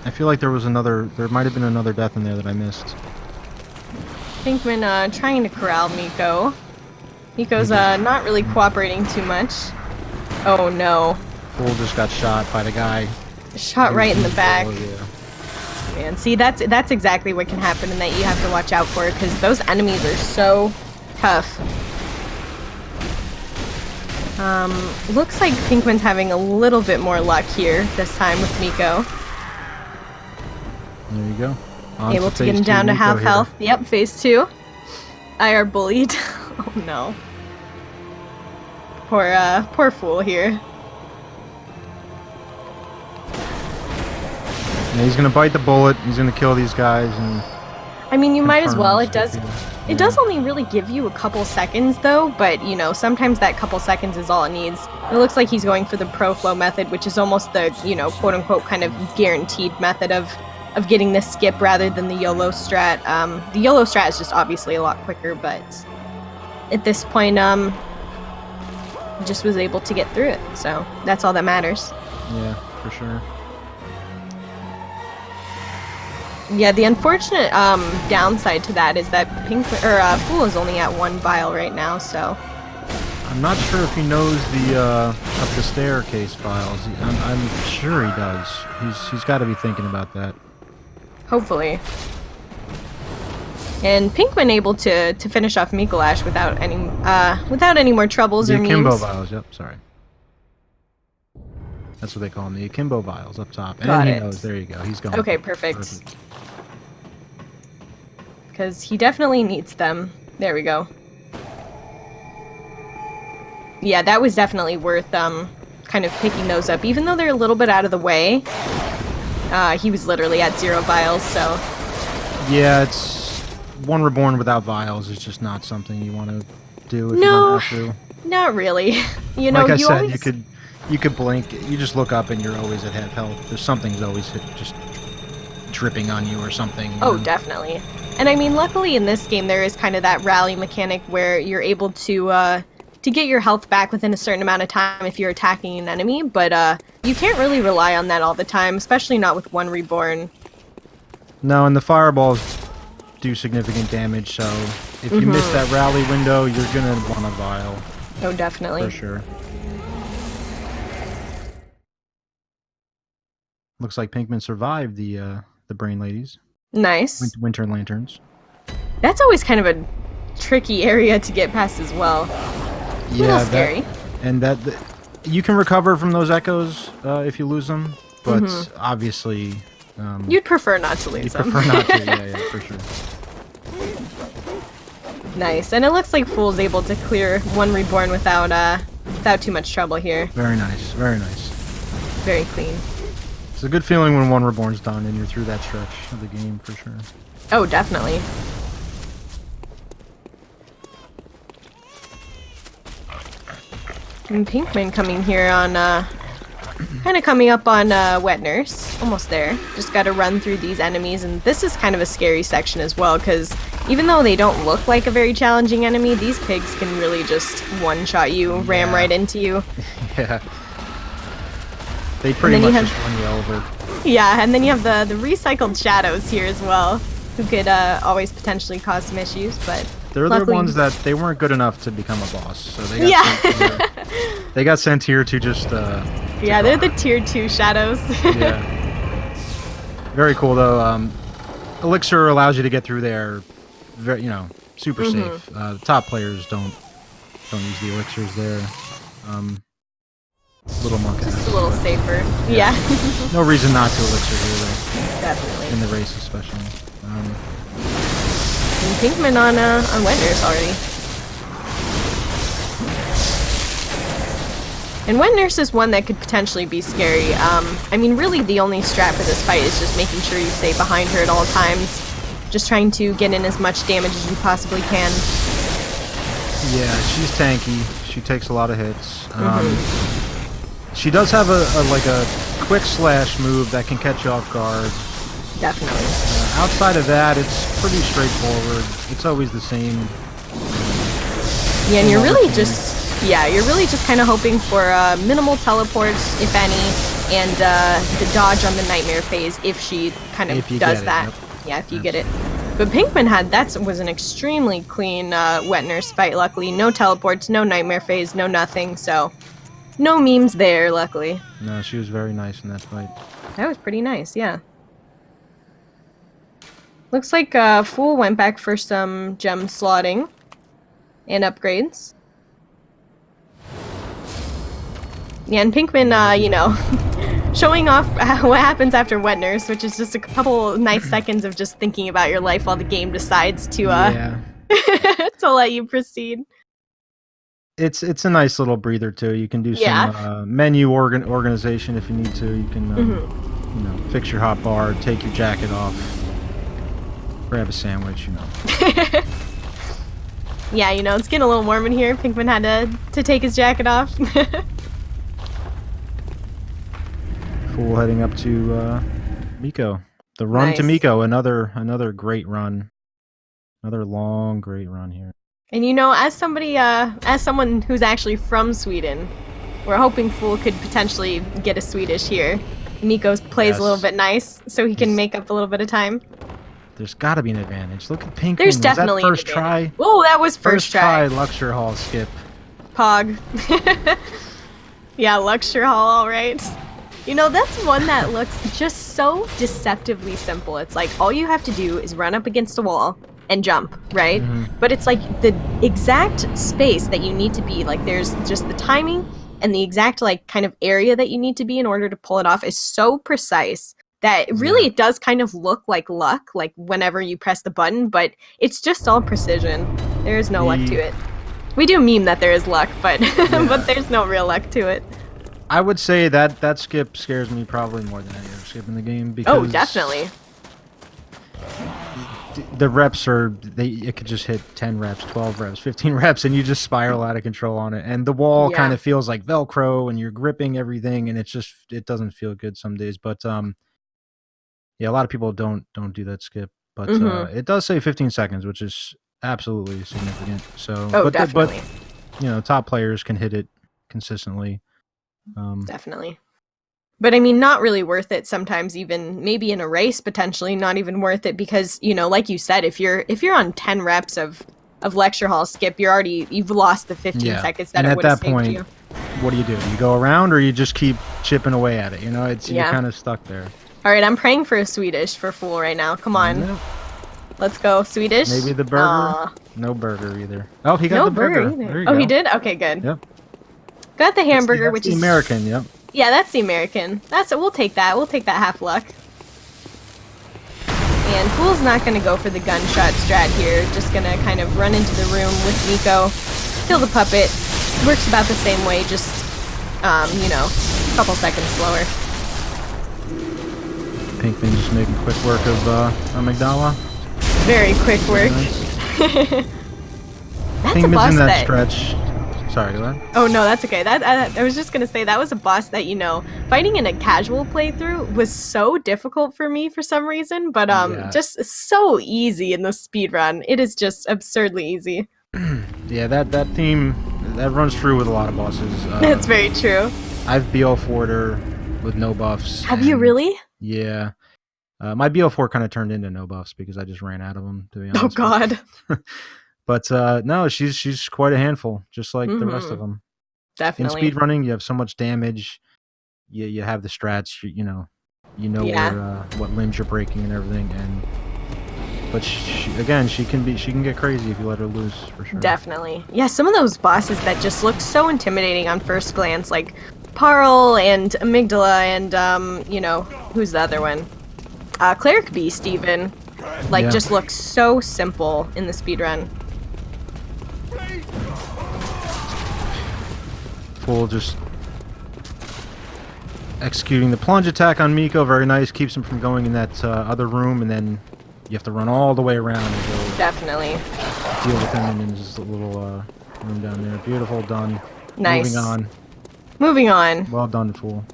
I feel like there might have been another death in there that I missed. Pinkman trying to corral Miko. Miko's not really cooperating too much. Oh no. Fool just got shot by the guy. Shot right in the back. Oh, yeah. Man, see, that's exactly what can happen and that you have to watch out for, because those enemies are so tough. Looks like Pinkman's having a little bit more luck here this time with Miko. There you go. Able to get him down to half health. Yep, phase 2. IR bullied. Oh no. Poor Fool here. Yeah, he's gonna bite the bullet. He's gonna kill these guys, and I mean, you might as well. It does only really give you a couple seconds though, but you know, sometimes that couple seconds is all it needs. It looks like he's going for the pro flow method, which is almost the, you know, quote unquote kind of guaranteed method of getting this skip rather than the YOLO strat. The YOLO strat is just obviously a lot quicker, but at this point, just was able to get through it. So that's all that matters. Yeah, for sure. Yeah, the unfortunate downside to that is that Fool is only at 1 vial right now, so... I'm not sure if he knows the up the staircase files. I'm sure he does. He's got to be thinking about that. Hopefully. And Pinkman able to finish off Mikolash without any more troubles The or akimbo memes. vials. Yep, sorry. That's what they call them, the akimbo vials up top. And Got he it. knows. There you go. He's going. Okay, perfect. Because he definitely needs them. There we go. Yeah, that was definitely worth kind of picking those up, even though they're a little bit out of the way. He was literally at 0 vials, so... Yeah, it's... One Reborn without vials is just not something you want to do if you No, don't have to. not really. You know, like I said, always... you could blink, you just look up and you're always at half health. There's something's always just dripping on you or something. Oh, definitely. And I mean, luckily in this game there is kind of that rally mechanic where you're able to get your health back within a certain amount of time if you're attacking an enemy, but you can't really rely on that all the time, especially not with one Reborn. No, and the fireballs do significant damage, so if you miss that rally window, you're gonna want a vial. Oh, definitely. For sure. Looks like Pinkman survived the Brain Ladies. Nice. Winter Lanterns. That's always kind of a tricky area to get past as well. Yeah, scary. That you can recover from those echoes if you lose them, but obviously you'd prefer not to lose you them. prefer not to. Yeah, for sure. Nice, and it looks like Fool's able to clear one Reborn without too much trouble here. Very nice, very nice. Very clean. It's a good feeling when one Reborn's done and you're through that stretch of the game for sure. Oh, definitely. And Pinkman coming here on, kind of coming up on Wet Nurse. Almost there. Just gotta run through these enemies, and this is kind of a scary section as well, because even though they don't look like a very challenging enemy, these pigs can really just one-shot you, ram right into you. Yeah. They pretty much just run you over. Yeah, and then you have the recycled shadows here as well, who could always potentially cause some issues, but... They're the ones that they weren't good enough to become a boss, so they got sent here. They got sent here to just yeah, they're the tier 2 shadows. Yeah. Very cool though. Elixir allows you to get through there, very, super safe. Top players don't use the elixirs there. Little monk. Just a little safer. Yeah. No reason not to elixir here though. Definitely. In the race especially. And Pinkman on Wet Nurse already. And Wet Nurse is one that could potentially be scary. I mean, really the only strat for this fight is just making sure you stay behind her at all times. Just trying to get in as much damage as you possibly can. Yeah, she's tanky. She takes a lot of hits. She does have a quick slash move that can catch you off guard. Definitely. Outside of that, it's pretty straightforward. It's always the same. Yeah, and you're really just kind of hoping for minimal teleports, if any, and the dodge on the nightmare phase if she kind of does that. Yep. Yeah, if you get it. But Pinkman was an extremely clean Wet Nurse fight, luckily. No teleports, no nightmare phase, no nothing, so no memes there, luckily. No, she was very nice in that fight. That was pretty nice, yeah. Looks like Fool went back for some gem slotting and upgrades. Yeah, and Pinkman, showing off what happens after Wet Nurse, which is just a couple nice seconds of just thinking about your life while the game decides to to let you proceed. It's a nice little breather too. You can do some menu organization if you need to. You can fix your hot bar, take your jacket off, grab a sandwich. Yeah, it's getting a little warm in here. Pinkman had to take his jacket off. Fool heading up to Miko. The run to Miko, another great run. Another long, great run here. And you know, as someone who's actually from Sweden, we're hoping Fool could potentially get a Swedish here. Nico plays a little bit nice, so he can make up a little bit of time. There's got to be an advantage. Look at Pinkman. There's Was definitely that first an try? Oh, that was first try. Luxury Hall skip. Pog. Yeah, Luxury Hall, all right. You know, that's one that looks just so deceptively simple. It's like all you have to do is run up against a wall and jump, right? But it's like the exact space that you need to be. Like there's just the timing and the exact like kind of area that you need to be in order to pull it off is so precise that really it does kind of look like luck, like whenever you press the button, but it's just all precision. There is no luck to it. We do meme that there is luck, but but there's no real luck to it. I would say that skip scares me probably more than any other skip in the game because definitely. The reps it could just hit 10 reps, 12 reps, 15 reps, and you just spiral out of control on it. And the wall kind of feels like Velcro, and you're gripping everything, and it doesn't feel good some days. But yeah, a lot of people don't do that skip, but it does say 15 seconds, which is absolutely significant. So, definitely. But you know, top players can hit it consistently. Definitely. But I mean, not really worth it sometimes, even maybe in a race, potentially not even worth it because, you know, like you said, if you're on 10 reps of lecture hall skip, you've lost the 15 seconds that it would have saved you. What do? You go around or you just keep chipping away at it? You know, you're kind of stuck there. All right, I'm praying for a Swedish for Fool right now. Come on. Yep. Let's go, Swedish. Maybe the burger. No burger either. Oh, he got the burger. There you go. He did? Okay, good. Yep. Got the hamburger, which is the American, yep. Yeah, that's the American. We'll take that. We'll take that half luck. And Fool's not going to go for the gunshot strat here. Just going to kind of run into the room with Nico. Kill the puppet. Works about the same way, just, you know, a couple seconds slower. Pinkman just making quick work of Amygdala. Very quick work. Nice. That's Pinkman's a boss in that stretch. Sorry, go ahead. Oh no, that's okay. I was just gonna say that was a boss that, you know, fighting in a casual playthrough was so difficult for me for some reason, but just so easy in the speedrun. It is just absurdly easy. Yeah, that theme that runs true with a lot of bosses. That's very true. I've BO4'd her with no buffs. Have you really? Yeah. My BO4 kind of turned into no buffs because I just ran out of them, to be honest. Oh god. But no, she's quite a handful, just like the rest of them. Definitely. In speedrunning, you have so much damage. You have the strats. You know where, what limbs you're breaking and everything. But she can get crazy if you let her loose, for sure. Definitely. Yeah, some of those bosses that just look so intimidating on first glance, like Parl and Amygdala and you know, who's the other one? Cleric Beast even. Like just looks so simple in the speedrun. Fool just executing the plunge attack on Miko, very nice, keeps him from going in that other room, and then you have to run all the way around and go definitely deal with him in his little room down there. Beautiful, done. Nice. Moving on. Well done, Fool.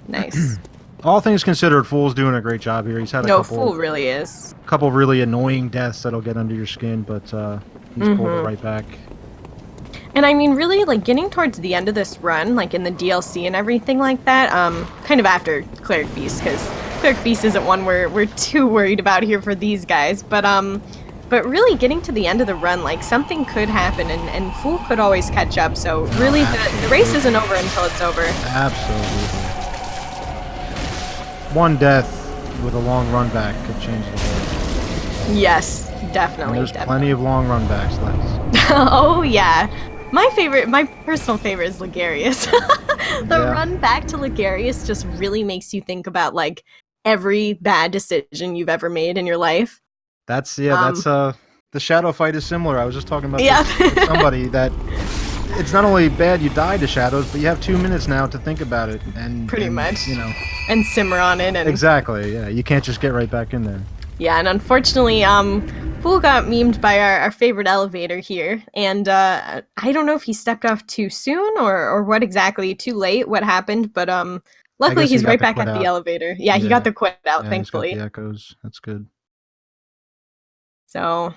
Nice. All things considered, Fool's doing a great job here. He's had a Fool really is. Couple really annoying deaths that'll get under your skin, but he's pulled it right back. And I mean, really, like, getting towards the end of this run, like, in the DLC and everything like that, kind of after Cleric Beast, because Cleric Beast isn't one we're too worried about here for these guys, but really getting to the end of the run, like, something could happen, and Fool could always catch up, so really, the race isn't over until it's over. Absolutely. One death with a long run back could change the whole. Yes, definitely. And there's plenty of long run backs left. Oh, yeah. My personal favorite is Ligarius. The run back to Ligarius just really makes you think about, like, every bad decision you've ever made in your life. That's the shadow fight is similar. I was just talking about this with somebody that it's not only bad you die to shadows, but you have 2 minutes now to think about it and pretty much, you know, and simmer on it. And exactly, yeah, you can't just get right back in there. Yeah, and unfortunately, Fool got memed by our favorite elevator here, and I don't know if he stepped off too soon or what exactly, too late, what happened, but luckily he's right back at the elevator. Yeah, he got the quit out, thankfully. He's got the echoes. That's good. So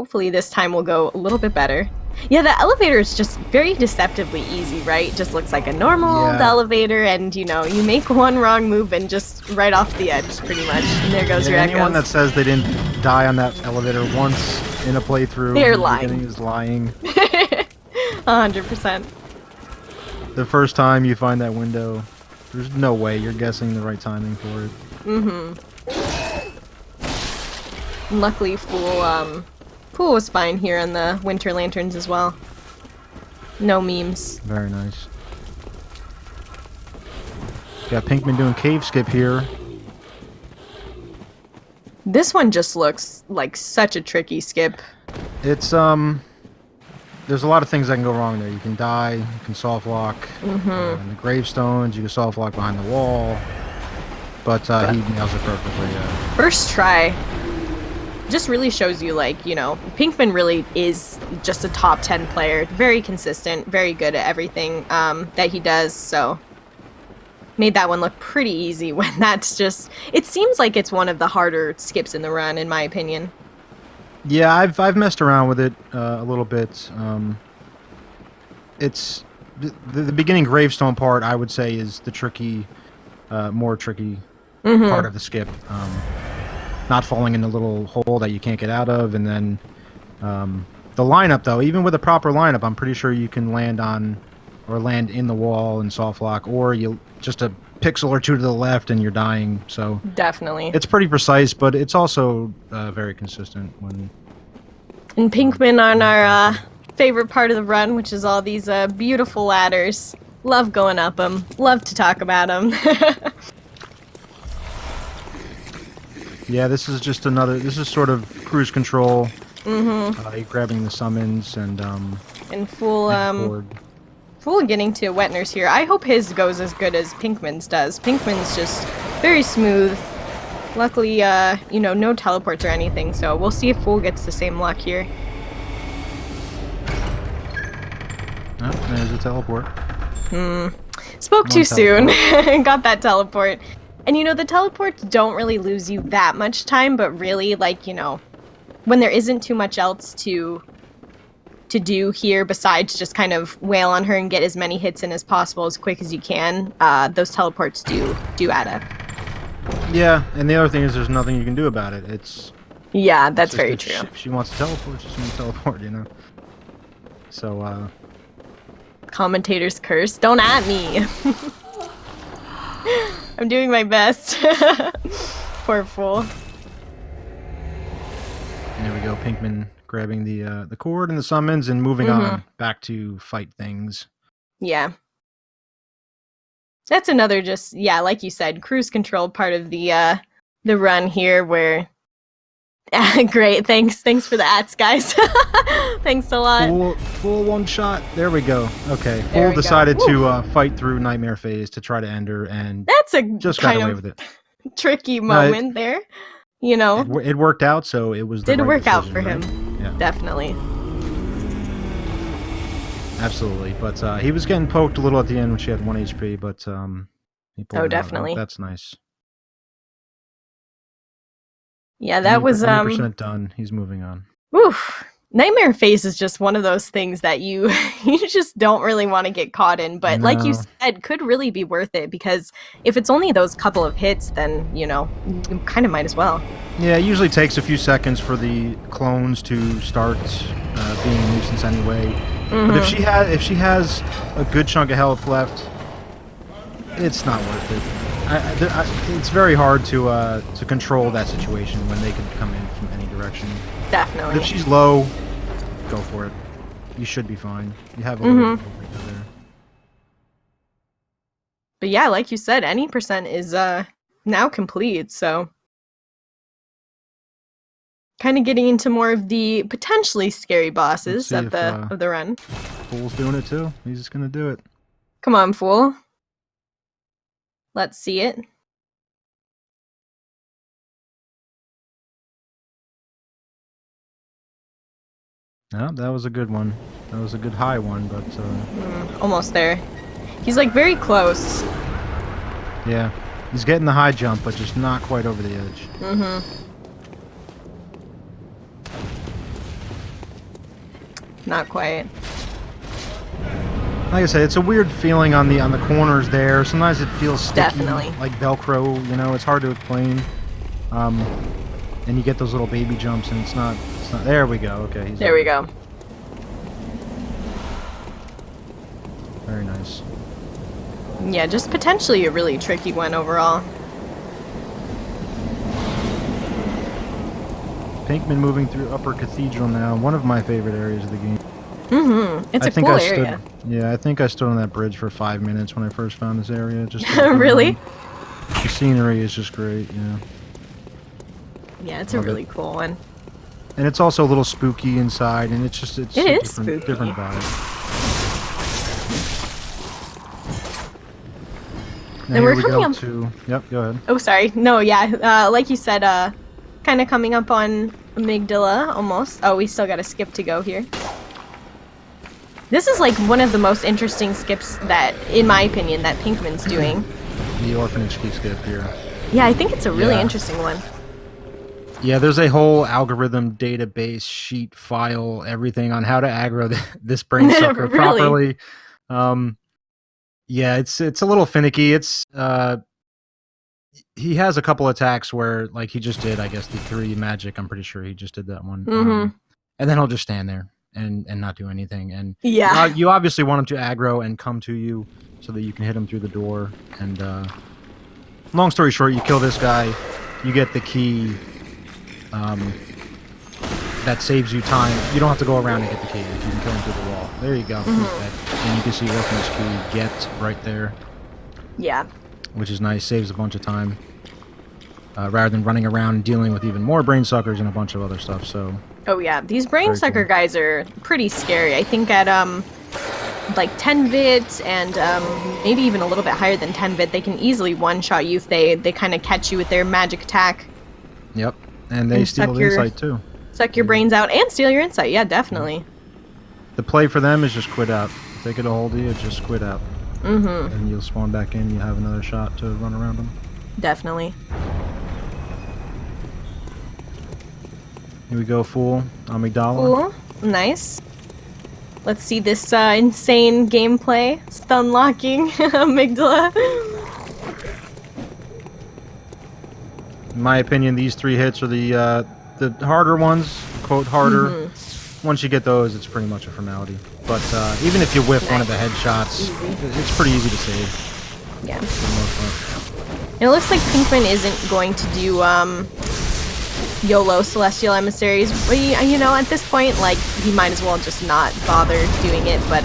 Hopefully this time will go a little bit better. Yeah, the elevator is just very deceptively easy, right? Just looks like a normal elevator, and you know, you make one wrong move and just right off the edge, pretty much. And there goes your echoes. Anyone that says they didn't die on that elevator once in a playthrough, they're lying. Is lying. 100%. The first time you find that window, there's no way you're guessing the right timing for it. Luckily, Fool was fine here on the Winter Lanterns as well. No memes. Very nice. Got Pinkman doing cave skip here. This one just looks like such a tricky skip. It's there's a lot of things that can go wrong there. You can die, you can soft lock, and the gravestones, you can soft lock behind the wall. But he nails it perfectly, yeah. First try. Just really shows you, like, you know, Pinkman really is just a top 10 player. Very consistent, very good at everything that he does, so made that one look pretty easy when that's just... It seems like it's one of the harder skips in the run, in my opinion. Yeah, I've messed around with it a little bit. It's... The beginning gravestone part, I would say, is the tricky, more tricky part of the skip. Not falling in a little hole that you can't get out of, and then the lineup, though, even with a proper lineup, I'm pretty sure you can land on or land in the wall and soft lock, or you just a pixel or two to the left and you're dying. So definitely, it's pretty precise, but it's also very consistent. When and Pinkman on our favorite part of the run, which is all these beautiful ladders. Love going up them. Love to talk about them. Yeah, this is just another. This is sort of cruise control. You're grabbing the summons and Fool getting to wet nurse here. I hope his goes as good as Pinkman's does. Pinkman's just very smooth. Luckily, you know, no teleports or anything. So we'll see if Fool gets the same luck here. Oh, there's a teleport. Spoke too soon. Got that teleport. And you know, the teleports don't really lose you that much time, but really, like, you know, when there isn't too much else to do here besides just kind of wail on her and get as many hits in as possible as quick as you can, those teleports do add up. Yeah, and the other thing is there's nothing you can do about it. Yeah, that's very true. If she wants to teleport, she's going to teleport, you know? So, commentator's curse. Don't at me! I'm doing my best. Poor Fool. There we go, Pinkman grabbing the cord and the summons and moving on back to fight things. Yeah. That's another just, yeah, like you said, cruise control part of the run here where... Great, thanks for the ats, guys. Thanks a lot. Full one shot. There we go. Okay, Fool decided to fight through Nightmare Phase to try to end her, and that's a just got away with it. Tricky moment there, you know. It worked out, so it was. Did right work out decision, for right? him. Yeah, definitely. Absolutely, but he was getting poked a little at the end when she had 1 HP, but he pulled it out. Definitely. That's nice. Yeah, that was 100% done. He's moving on. Oof. Nightmare Phase is just one of those things that you just don't really want to get caught in, but like you said, could really be worth it, because if it's only those couple of hits, then, you know, you kind of might as well. Yeah, it usually takes a few seconds for the clones to start being a nuisance anyway. But if she has a good chunk of health left, it's not worth it. It's very hard to control that situation when they could come in from any direction. Definitely. But if she's low, go for it. You should be fine. You have a little bit there. But yeah, like you said, any percent is now complete, so kind of getting into more of the potentially scary bosses of the run. Fool's doing it too. He's just gonna do it. Come on, Fool. Let's see it. No, that was a good one. That was a good high one, but... almost there. He's, like, very close. Yeah. He's getting the high jump, but just not quite over the edge. not quite. Like I said, it's a weird feeling on the corners there. Sometimes it feels sticky, Definitely. like Velcro. You know, it's hard to explain. And you get those little baby jumps, and it's not. There we go. Okay, There we go. Very nice. Yeah, just potentially a really tricky one overall. Pinkman moving through Upper Cathedral now. One of my favorite areas of the game. It's a cool area. Yeah, I think I stood on that bridge for 5 minutes when I first found this area. Just really? The scenery is just great. Yeah. Yeah, it's a really cool one. And it's also a little spooky inside, and it's it is spooky. Different vibe. And we're coming up to. Yep, go ahead. Oh, sorry. No, yeah. Like you said, kind of coming up on Amygdala almost. Oh, we still got a skip to go here. This is like one of the most interesting skips that, in my opinion, that Pinkman's doing. The orphanage key skip here. Yeah, I think it's a really interesting one. Yeah, there's a whole algorithm database sheet file, everything on how to aggro this brain sucker really? properly. Yeah, it's a little finicky. It's he has a couple attacks where like he just did, I guess, the 3 magic. I'm pretty sure he just did that one. And then he'll just stand there and not do anything. And you obviously want him to aggro and come to you so that you can hit him through the door. And long story short, you kill this guy, you get the key. That saves you time. You don't have to go around and get the key. You can kill him through the wall. There you go. And you can see orphanage key get right there. Yeah. Which is nice. Saves a bunch of time. Rather than running around and dealing with even more brain suckers and a bunch of other stuff. So. Oh yeah, these brain sucker guys are pretty scary. I think at like 10 bit and maybe even a little bit higher than 10 bit, they can easily one-shot you if they kind of catch you with their magic attack. Yep, and they steal the insight too. Suck your brains out and steal your insight. Yeah, definitely. The play for them is just quit out. If they get a hold of you, just quit out. And you'll spawn back in. You have another shot to run around them. Definitely. Here we go, full Amygdala. Cool. Nice. Let's see this insane gameplay. Stun locking Amygdala. In my opinion, these 3 hits are the harder ones. Quote harder. Once you get those, it's pretty much a formality. But even if you whiff one of the headshots, it's pretty easy to save. Yeah. For the most part. It looks like Pinkman isn't going to do YOLO Celestial Emissaries. But, you know, at this point, like, he might as well just not bother doing it. But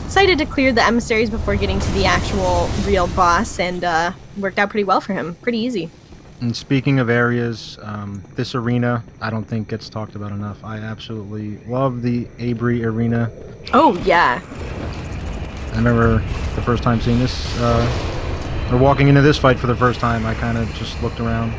decided to clear the emissaries before getting to the actual real boss, and worked out pretty well for him. Pretty easy. And speaking of areas, this arena I don't think gets talked about enough. I absolutely love the Abri arena. Oh yeah. I remember the first time seeing this, or walking into this fight for the first time, I kind of just looked around.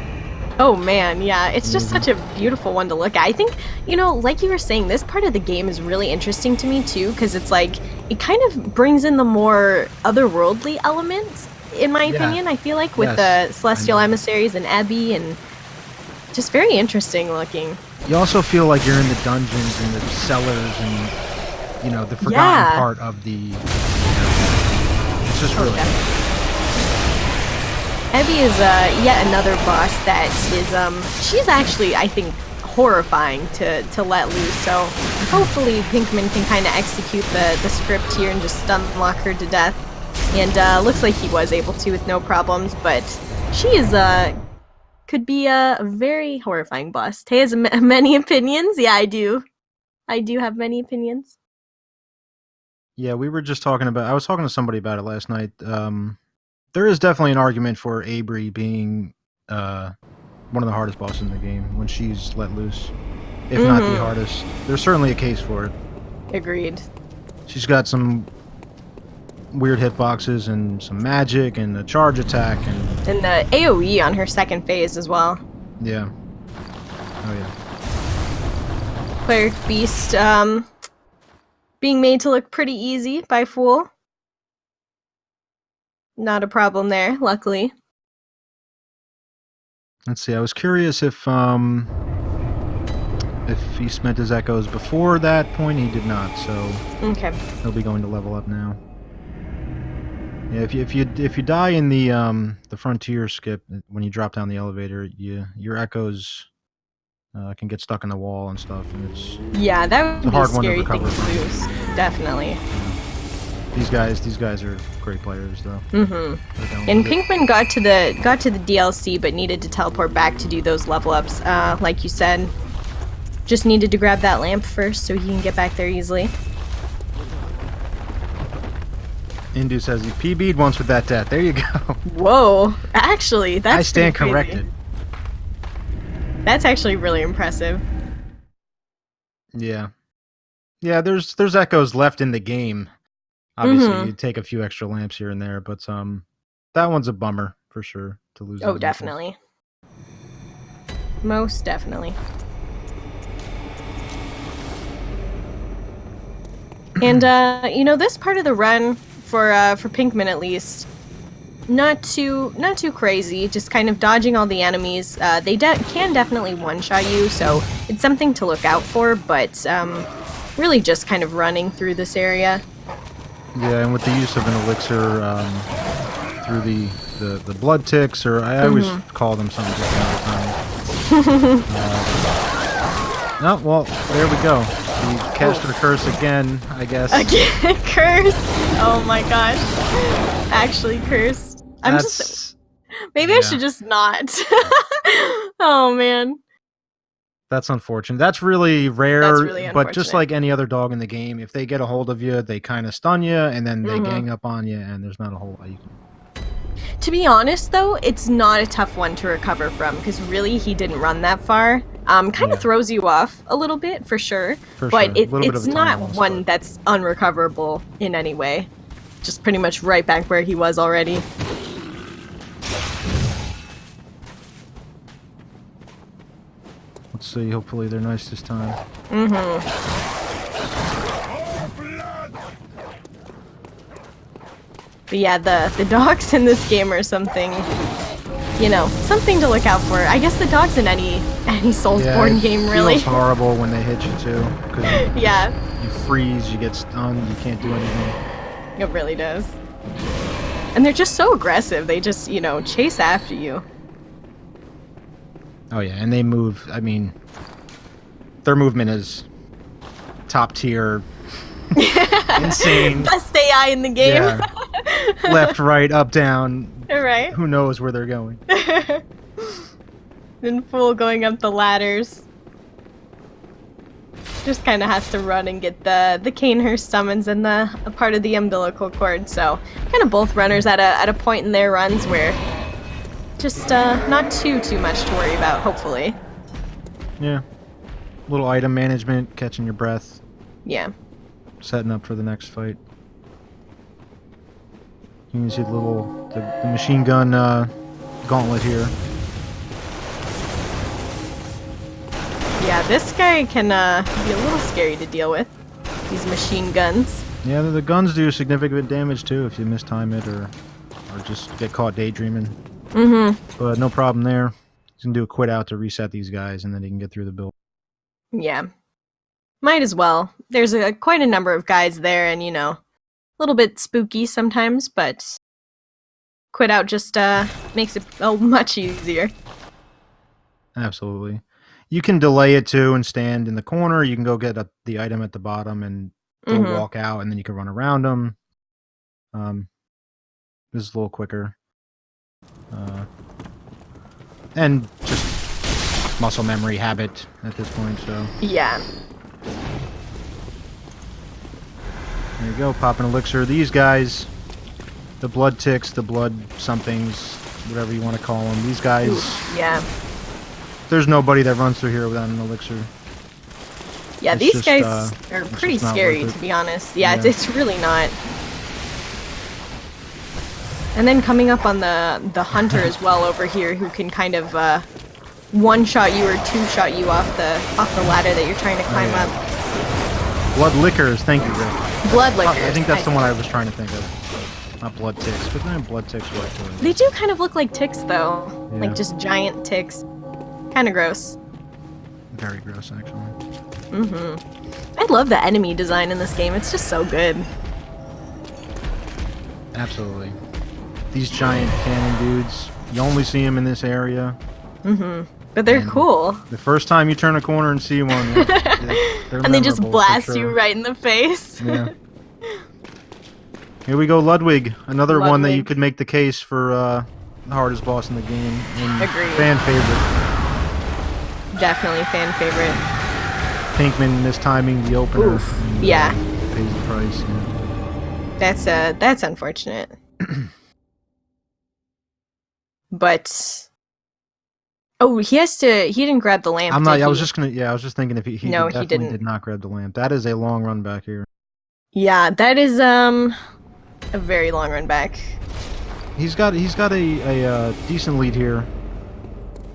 Oh man, yeah, it's just such a beautiful one to look at. I think, you know, like you were saying, this part of the game is really interesting to me too, because it's like, it kind of brings in the more otherworldly elements. In my opinion, I feel like, with the Celestial Emissaries and Abby, and just very interesting looking. You also feel like you're in the dungeons and the cellars and, you know, the forgotten part of the... It's just really... Abby is yet another boss that is, she's actually, I think, horrifying to let loose, so hopefully Pinkman can kind of execute the script here and just stun lock her to death. And looks like he was able to with no problems, but she is could be a very horrifying boss. Tay has many opinions. Yeah, I do. I do have many opinions. Yeah, we were just talking about... I was talking to somebody about it last night. There is definitely an argument for Abri being one of the hardest bosses in the game when she's let loose. If not the hardest. There's certainly a case for it. Agreed. She's got some weird hitboxes and some magic and a charge attack and the AoE on her second phase as well. Yeah. Oh yeah. Cleric Beast being made to look pretty easy by Fool. Not a problem there, luckily. Let's see, I was curious if If he spent his echoes before that point, he did not. So Okay. he'll be going to level up now. Yeah, if you die in the frontier skip when you drop down the elevator, your echoes can get stuck in the wall and stuff, and it's Yeah, that would a be a hard one to scary thing recover to from. lose. Definitely. These guys are great players, though. Mm-hmm. And Pinkman got to the DLC, but needed to teleport back to do those level ups. Like you said, just needed to grab that lamp first so he can get back there easily. Indu says he PB'd once with that death. There you go. Whoa! Actually, that's I stand pretty crazy. corrected. That's actually really impressive. Yeah, yeah. There's echoes left in the game. Obviously, you take a few extra lamps here and there, but that one's a bummer for sure to lose. Oh, definitely. Most definitely. And you know, this part of the run for Pinkman at least, not too crazy. Just kind of dodging all the enemies. They can definitely one-shot you, so it's something to look out for. But really, just kind of running through this area. Yeah, and with the use of an elixir through the blood ticks, or I always call them something different all the time. Oh, well, there we go. We cast our curse again, I guess. Again, cursed. Oh my gosh, actually cursed. Maybe I should just not. Oh man. That's unfortunate. That's really rare, That's really but just unfortunate. like any other dog in the game, if they get a hold of you, they kind of stun you, and then they gang up on you, and there's not a whole lot you can... To be honest, though, it's not a tough one to recover from, because really, he didn't run that far. Kind of throws you off a little bit, for sure, but it's not one that's unrecoverable in any way. Just pretty much right back where he was already. Let's see, hopefully they're nice this time. But yeah, the dogs in this game are something, you know, something to look out for. I guess the dogs in any Soulsborne game, really. It feels horrible when they hit you, too. Yeah. You freeze, you get stunned, you can't do anything. It really does. And they're just so aggressive. They just, you know, chase after you. Oh yeah, and they move, I mean, their movement is top tier, insane. Best AI in the game. Yeah. Left, right, up, down. Right. Who knows where they're going. In full going up the ladders. Just kind of has to run and get the Canehurst summons and a part of the umbilical cord. So kind of both runners at a point in their runs where just not too much to worry about, hopefully. Yeah. Little item management, catching your breath. Yeah. Setting up for the next fight. You can see the machine gun gauntlet here. Yeah, this guy can be a little scary to deal with. These machine guns. Yeah, the guns do significant damage too if you mistime it or just get caught daydreaming. But no problem there. You can do a quit out to reset these guys, and then you can get through the build. Yeah. Might as well. There's quite a number of guys there, and, you know, a little bit spooky sometimes, but quit out just makes it much easier. Absolutely. You can delay it too and stand in the corner. You can go get the item at the bottom and they'll walk out, and then you can run around them. This is a little quicker. And just muscle memory habit at this point, so. Yeah. There you go, pop an elixir. These guys, the blood ticks, the blood somethings, whatever you want to call them. These guys. Ooh, yeah. There's nobody that runs through here without an elixir. Yeah, it's these just, guys are pretty scary, to be honest. Yeah, it's really not. And then coming up on the hunter as well over here, who can kind of one-shot you or two-shot you off the ladder that you're trying to climb up. Blood lickers, thank you, Rick. Blood lickers. I think that's the one I was trying to think of. Not blood ticks, but then blood ticks work too. They do kind of look like ticks, though. Yeah. Like just giant ticks. Kind of gross. Very gross, actually. I love the enemy design in this game. It's just so good. Absolutely. These giant cannon dudes, you only see them in this area. But they're And cool. The first time you turn a corner and see one, they're And they just memorable, for blast sure. you right in the face. Yeah. Here we go, Ludwig. Another one that you could make the case for the hardest boss in the game. And Agreed. fan favorite. Definitely fan favorite. Pinkman mistiming the opener. Oof. And, Yeah. Pays the price. Yeah. That's unfortunate. But oh, he didn't grab the lamp. I'm not. did I was he? just gonna. Yeah, I was just thinking if he No, he definitely didn't. did not grab the lamp. That is a long run back here. Yeah, that is a very long run back. He's got a decent lead here.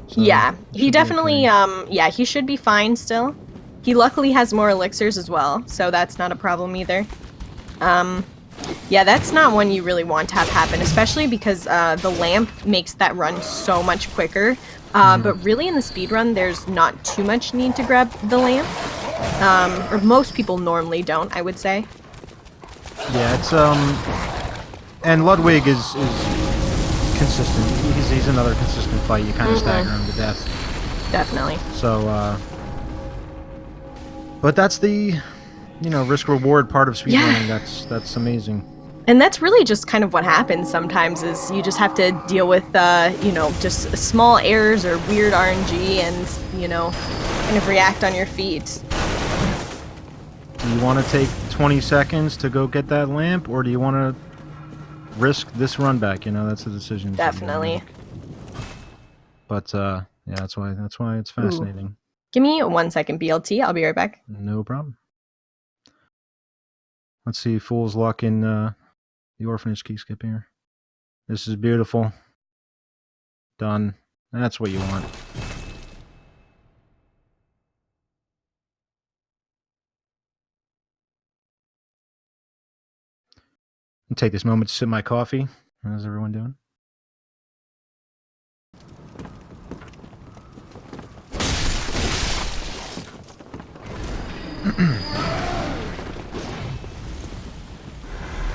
So Yeah, should he be definitely okay. yeah, he should be fine still. He luckily has more elixirs as well, so that's not a problem either. Yeah, that's not one you really want to have happen, especially because the lamp makes that run so much quicker. But really in the speedrun, there's not too much need to grab the lamp. Or most people normally don't, I would say. Yeah, it's and Ludwig is consistent. He's another consistent fight. You kind of stagger him to death. Definitely. So, but that's the, risk reward part of speedrunning. Yeah. That's amazing. And that's really just kind of what happens sometimes is you just have to deal with, just small errors or weird RNG and, kind of react on your feet. Do you want to take 20 seconds to go get that lamp, or do you want to risk this run back? That's a decision. Definitely. But yeah, that's why it's fascinating. Ooh. Give me 1 second, BLT. I'll be right back. No problem. Let's see, Fool's Luck in the orphanage key skip here. This is beautiful. Done. That's what you want. I'll take this moment to sip my coffee. How's everyone doing?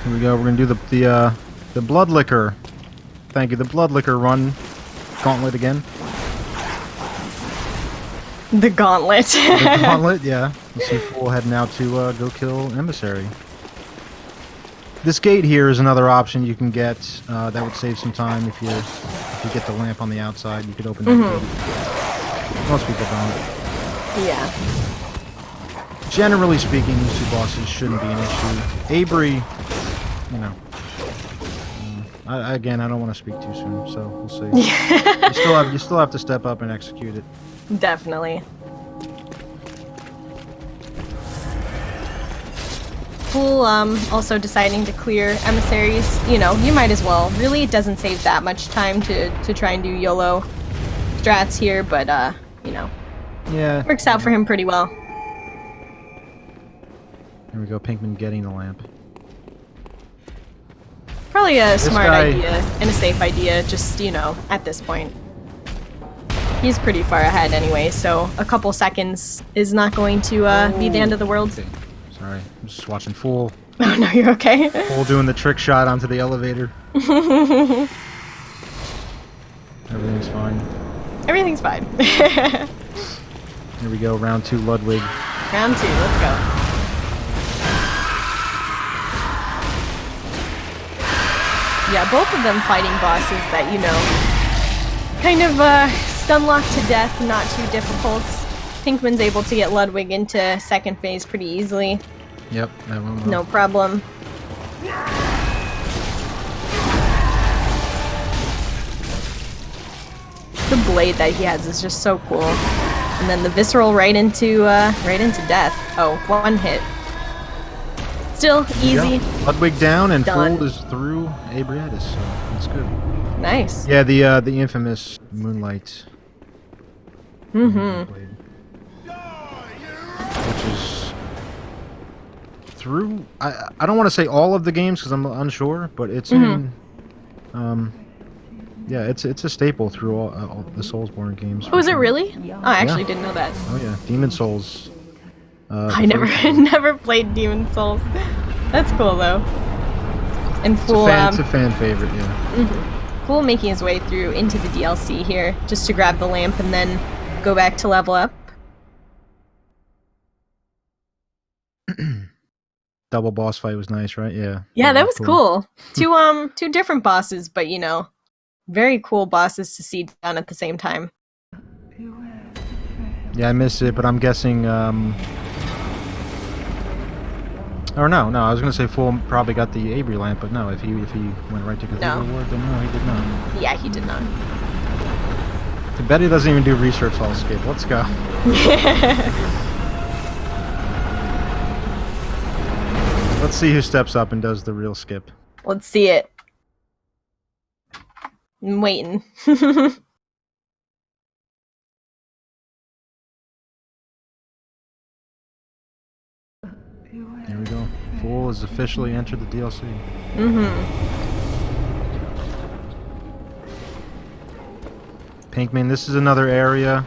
Here we go. We're gonna do the blood liquor. Thank you. The blood liquor run gauntlet again. The gauntlet. The gauntlet, yeah. You see, Fool heading out to go kill Emissary. This gate here is another option you can get. That would save some time if you get the lamp on the outside. You could open that gate. Most people don't. Yeah. Generally speaking, these two bosses shouldn't be an issue. Avery, again, I don't want to speak too soon, so we'll see. You still have to step up and execute it. Definitely. Fool also deciding to clear emissaries. You might as well. Really, it doesn't save that much time to try and do YOLO strats here, but Yeah. works out for him pretty well. Here we go, Pinkman getting the lamp. Probably a smart guy- idea and a safe idea, just, at this point. He's pretty far ahead anyway, so a couple seconds is not going to be the end of the world. Okay. Sorry, I'm just watching Fool. Oh, no, you're okay. Fool doing the trick shot onto the elevator. Everything's fine. Everything's fine. Here we go, round 2, Ludwig. Round 2, let's go. Yeah, both of them fighting bosses that, kind of stun lock to death, not too difficult. Pinkman's able to get Ludwig into second phase pretty easily. Yep, that went well. No problem. The blade that he has is just so cool. And then the visceral right into death. Oh, one hit. Still easy. Yeah. Ludwig down and Done. Fold is through Abriatus, so that's good. Nice. Yeah, the infamous Moonlight. Mm-hmm. Blade. Which is through. I don't want to say all of the games because I'm unsure, but it's in Yeah, it's a staple through all the Soulsborne games. Oh, is it really? Oh, I actually didn't know that. Oh yeah, Demon Souls. I never never played Demon Souls. That's cool though. And Fool, it's a fan favorite, yeah. Fool making his way through into the DLC here, just to grab the lamp and then go back to level up. Double boss fight was nice, right? Yeah. Yeah, that was cool. Two different bosses, but you know, very cool bosses to see done at the same time. Yeah, I missed it, but I'm guessing. Or no, I was gonna say Fool probably got the Avery lamp, but no, if he went right to Cathedral Ward, then no, he did not. Yeah, he did not. I bet he doesn't even do research hall skip. Let's go. Let's see who steps up and does the real skip. Let's see it. I'm waiting. Here we go. Fool has officially entered the DLC. Pinkman, this is another area.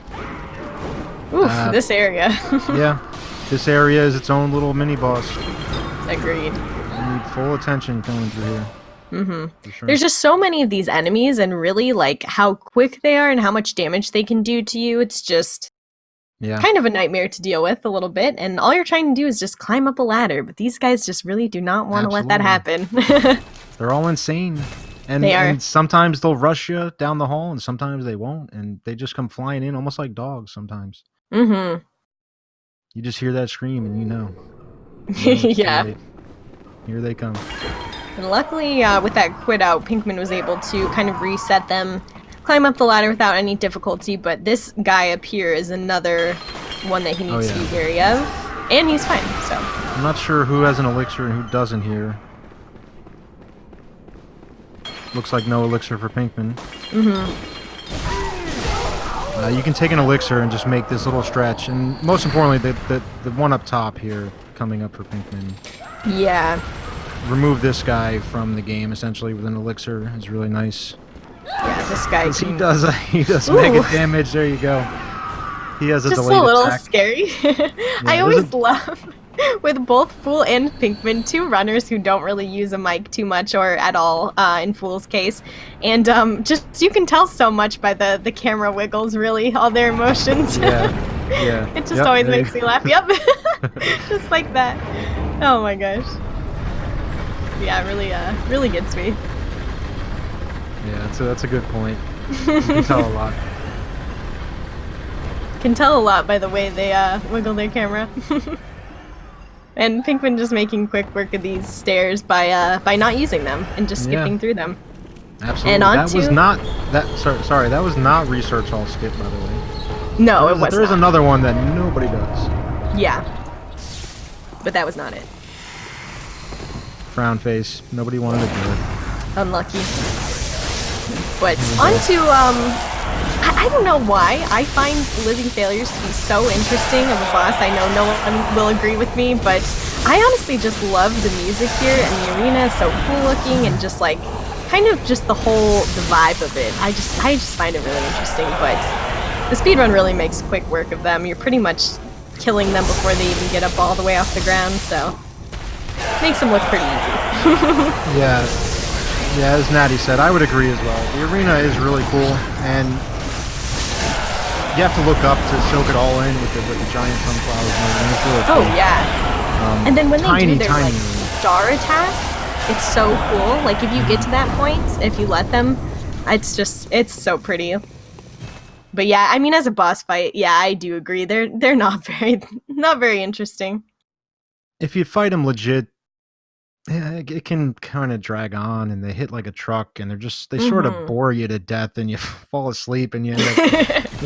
Oof, this area. Yeah, this area is its own little mini boss. Agreed. You need full attention going through here. For sure. There's just so many of these enemies, and really, like, how quick they are and how much damage they can do to you. It's just kind of a nightmare to deal with a little bit, and all you're trying to do is just climb up a ladder, but these guys just really do not want to let that happen. They're all insane. And, they are. And sometimes they'll rush you down the hall, and sometimes they won't, and they just come flying in almost like dogs sometimes. You just hear that scream, and you know. Yeah. Here they come. And luckily, with that quit out, Pinkman was able to kind of reset them, climb up the ladder without any difficulty, but this guy up here is another one that he needs to be wary of, and he's fine, so. I'm not sure who has an elixir and who doesn't here. Looks like no elixir for Pinkman. You can take an elixir and just make this little stretch, and most importantly, the one up top here coming up for Pinkman. Yeah. Remove this guy from the game essentially with an elixir is really nice. Yeah, this guy. He does mega damage. There you go. He has a just delayed a little attack. Scary. I always love with both Fool and Pinkman, two runners who don't really use a mic too much or at all in Fool's case, and just you can tell so much by the camera wiggles. Really, all their emotions. Yeah. It just always makes me laugh. Yep. Just like that. Oh my gosh. Yeah, it really gets me. Yeah, that's a good point. You can tell a lot. Can tell a lot by the way they wiggle their camera. And Pinkman just making quick work of these stairs by not using them and just skipping through them. Absolutely. And that was not sorry, that was not research hall skip, by the way. No, it wasn't. There's another one that nobody does. Yeah. But that was not it. Frown face. Nobody wanted to do it. Unlucky. But onto I don't know why I find Living Failures to be so interesting of a boss. I know no one will agree with me, but I honestly just love the music here, and the arena is so cool looking, and just like kind of just the vibe of it. I just find it really interesting. But the speedrun really makes quick work of them. You're pretty much killing them before they even get up all the way off the ground, so makes them look pretty easy. Yeah, as Natty said, I would agree as well. The arena is really cool, and you have to look up to soak it all in with the giant sunflowers. And it's really cool. Oh yeah. And then when they do their like star attack, it's so cool. Like if you get to that point, if you let them, it's so pretty. But yeah, I mean, as a boss fight, yeah, I do agree. They're not very interesting. If you fight them legit, it can kind of drag on, and they hit like a truck, and they sort of bore you to death, and you fall asleep, and you end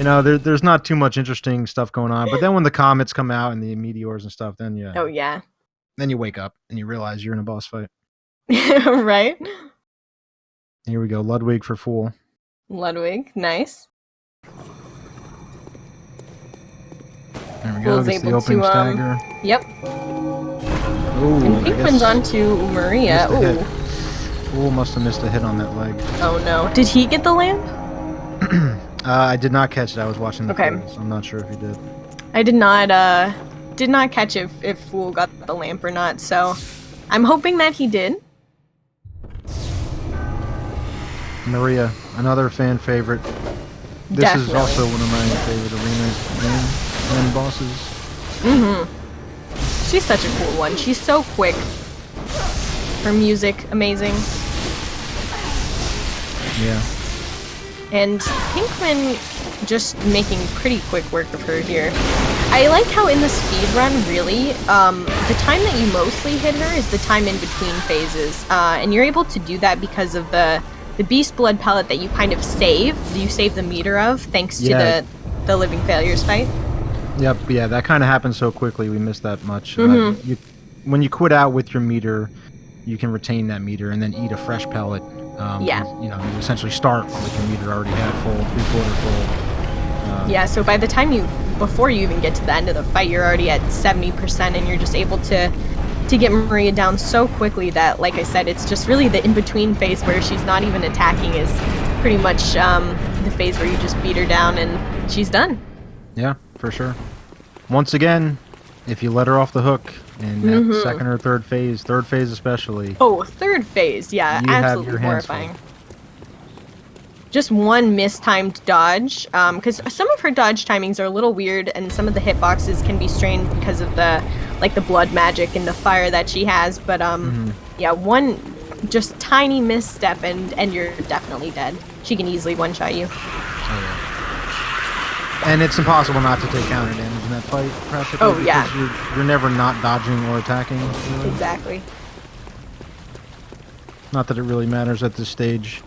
up, there's not too much interesting stuff going on. But then when the comets come out and the meteors and stuff, then then you wake up and you realize you're in a boss fight. Right. Here we go, Ludwig for Fool. Ludwig, nice. There we go. Fool's able the opening to stagger. Yep. Ooh, and Pinkman's onto Maria. Ooh. Fool must have missed a hit on that leg. Oh no. Did he get the lamp? I did not catch it. I was watching the Okay. photos. I'm not sure if he did. I did not catch if Fool got the lamp or not, so I'm hoping that he did. Maria, another fan favorite. This Definitely. is also one of my favorite arena and bosses. Mm-hmm. She's such a cool one. She's so quick. Her music, amazing. Yeah. And Pinkman just making pretty quick work of her here. I like how in the speedrun, really, the time that you mostly hit her is the time in between phases. And you're able to do that because of the Beast Blood pellet that you kind of save. You save the meter of, thanks to the Living Failures fight. Yep, yeah, that kind of happened so quickly, we missed that much. Mm-hmm. When you quit out with your meter, you can retain that meter and then eat a fresh pellet. Yeah. You know, you essentially start with your meter already half full, 3/4 full. Yeah, so by the time before you even get to the end of the fight, you're already at 70% and you're just able to get Maria down so quickly that, like I said, it's just really the in-between phase where she's not even attacking is pretty much the phase where you just beat her down and she's done. Yeah, for sure. Once again, if you let her off the hook in that second or third phase especially. Oh, third phase, yeah, absolutely horrifying. Just one mistimed dodge, because some of her dodge timings are a little weird, and some of the hitboxes can be strained because of the blood magic and the fire that she has. But yeah, one just tiny misstep, and you're definitely dead. She can easily one-shot you. Oh, yeah. And it's impossible not to take counter damage in that fight, practically. Oh yeah. You're never not dodging or attacking. Really. Exactly. Not that it really matters at this stage.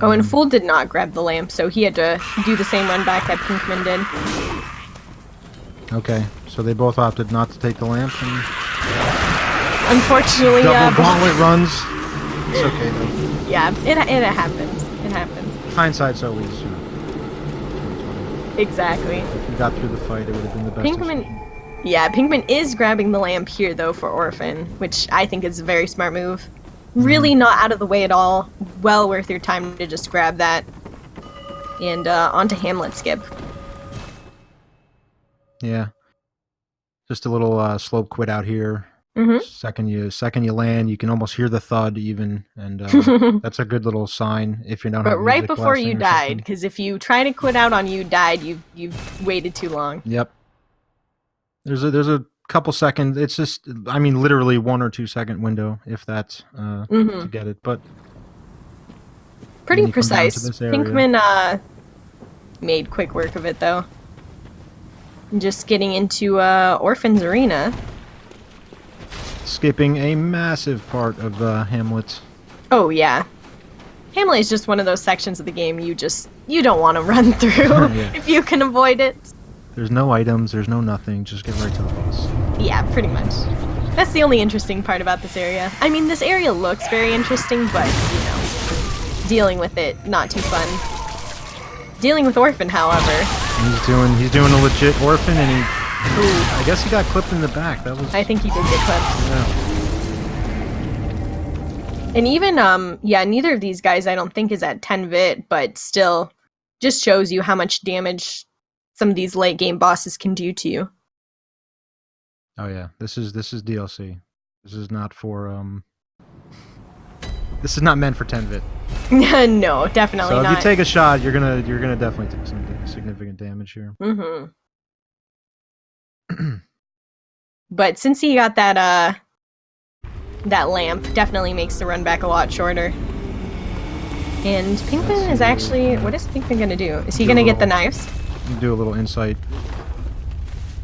Oh, and Fool did not grab the lamp, so he had to do the same run back that Pinkman did. Okay, so they both opted not to take the lamp. And unfortunately, double gauntlet runs. It's okay though. Yeah, it happens. It happens. Hindsight's always. Exactly. If you got through the fight, it would have been the best. Pinkman is grabbing the lamp here though for Orphan, which I think is a very smart move. Really not out of the way at all. Well worth your time to just grab that. And onto Hamlet skip. Yeah. Just a little slope quit out here. Second you land, you can almost hear the thud even, and that's a good little sign if you don't. But right before you died, because if you try to quit out on you died, you've waited too long. Yep. There's a couple seconds. It's just, I mean, literally 1 or 2 second window, if that's to get it. But pretty precise. Pinkman made quick work of it though. Just getting into Orphan's arena. Skipping a massive part of Hamlet. Oh yeah. Hamlet is just one of those sections of the game you don't want to run through if you can avoid it. There's no items, there's no nothing, just get right to the boss. Yeah, pretty much. That's the only interesting part about this area. I mean, this area looks very interesting, but, you know, dealing with it, not too fun. Dealing with Orphan, however. He's doing a legit Orphan, and I guess he got clipped in the back. That was. I think he did get clipped. Yeah. And even, neither of these guys I don't think is at 10 vit, but still just shows you how much damage some of these late game bosses can do to you. Oh yeah, this is DLC. This is not for This is not meant for 10 vit. No, definitely not. So if you take a shot, you're gonna definitely take some significant damage here. But since he got that lamp, definitely makes the run back a lot shorter. And Pinkman is actually, what is Pinkman gonna do? Is he gonna get the knives? Do a little insight.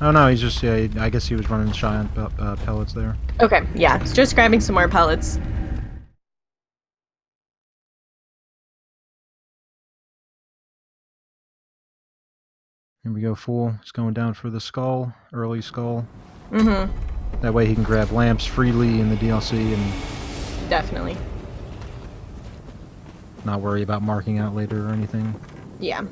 Oh no, he's just, I guess he was running shy on pellets there. Okay, yeah, just grabbing some more pellets. Here we go, Fool. He's going down for the skull, early skull. That way he can grab lamps freely in the DLC and... Definitely. Not worry about marking out later or anything. Yeah.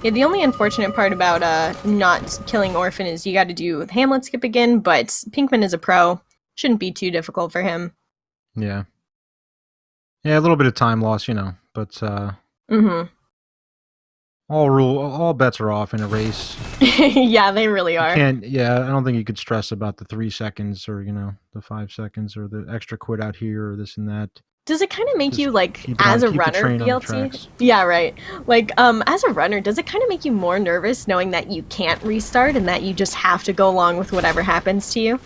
Yeah, the only unfortunate part about not killing Orphan is you gotta do Hamlet skip again, but Pinkman is a pro. Shouldn't be too difficult for him. Yeah. Yeah, a little bit of time loss, but Mm-hmm. all bets are off in a race. Yeah, they really You are. can't. Yeah, I don't think you could stress about the 3 seconds or the 5 seconds or the extra quit out here or this and that. Does it kind of make Just you like keep as a the runner, train on the BLT? tracks. Yeah, right. Like as a runner, does it kind of make you more nervous knowing that you can't restart and that you just have to go along with whatever happens to you?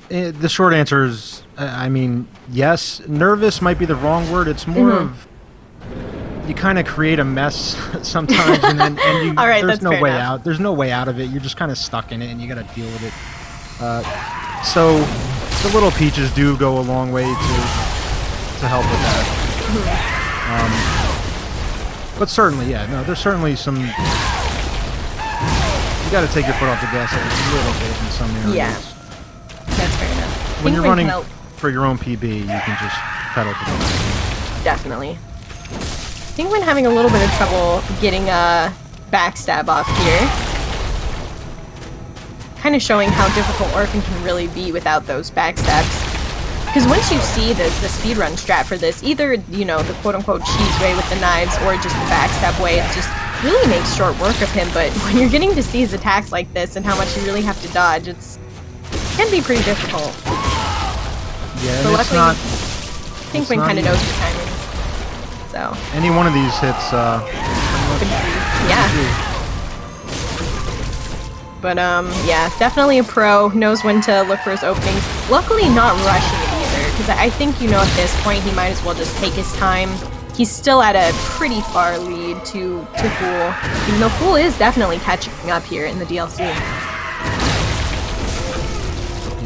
The short answer is, I mean, yes. Nervous might be the wrong word. It's more of you kind of create a mess sometimes, and you, All right, there's that's no fair way enough. out. There's no way out of it. You're just kind of stuck in it, and you got to deal with it. So the little peaches do go a long way to help with that. But certainly, yeah, no, there's certainly some. You got to take your foot off the gas a little bit in some areas. Yeah, that's fair enough. When you're running Help. for your own PB, you can just pedal to the metal. Definitely. I think when having a little bit of trouble getting a backstab off here. Kind of showing how difficult Orphan can really be without those backstabs. Because once you see the speedrun strat for this, either, the quote-unquote cheese way with the knives or just the backstab way, it just really makes short work of him. But when you're getting to see his attacks like this and how much you really have to dodge, it can be pretty difficult. Yeah, and but it's luckily, not... Pinkman kind of knows the timings. So. Any one of these hits, yeah. But, yeah, definitely a pro, knows when to look for his openings. Luckily not rushing it either, because I think, at this point he might as well just take his time. He's still at a pretty far lead to Fool, even though Fool is definitely catching up here in the DLC.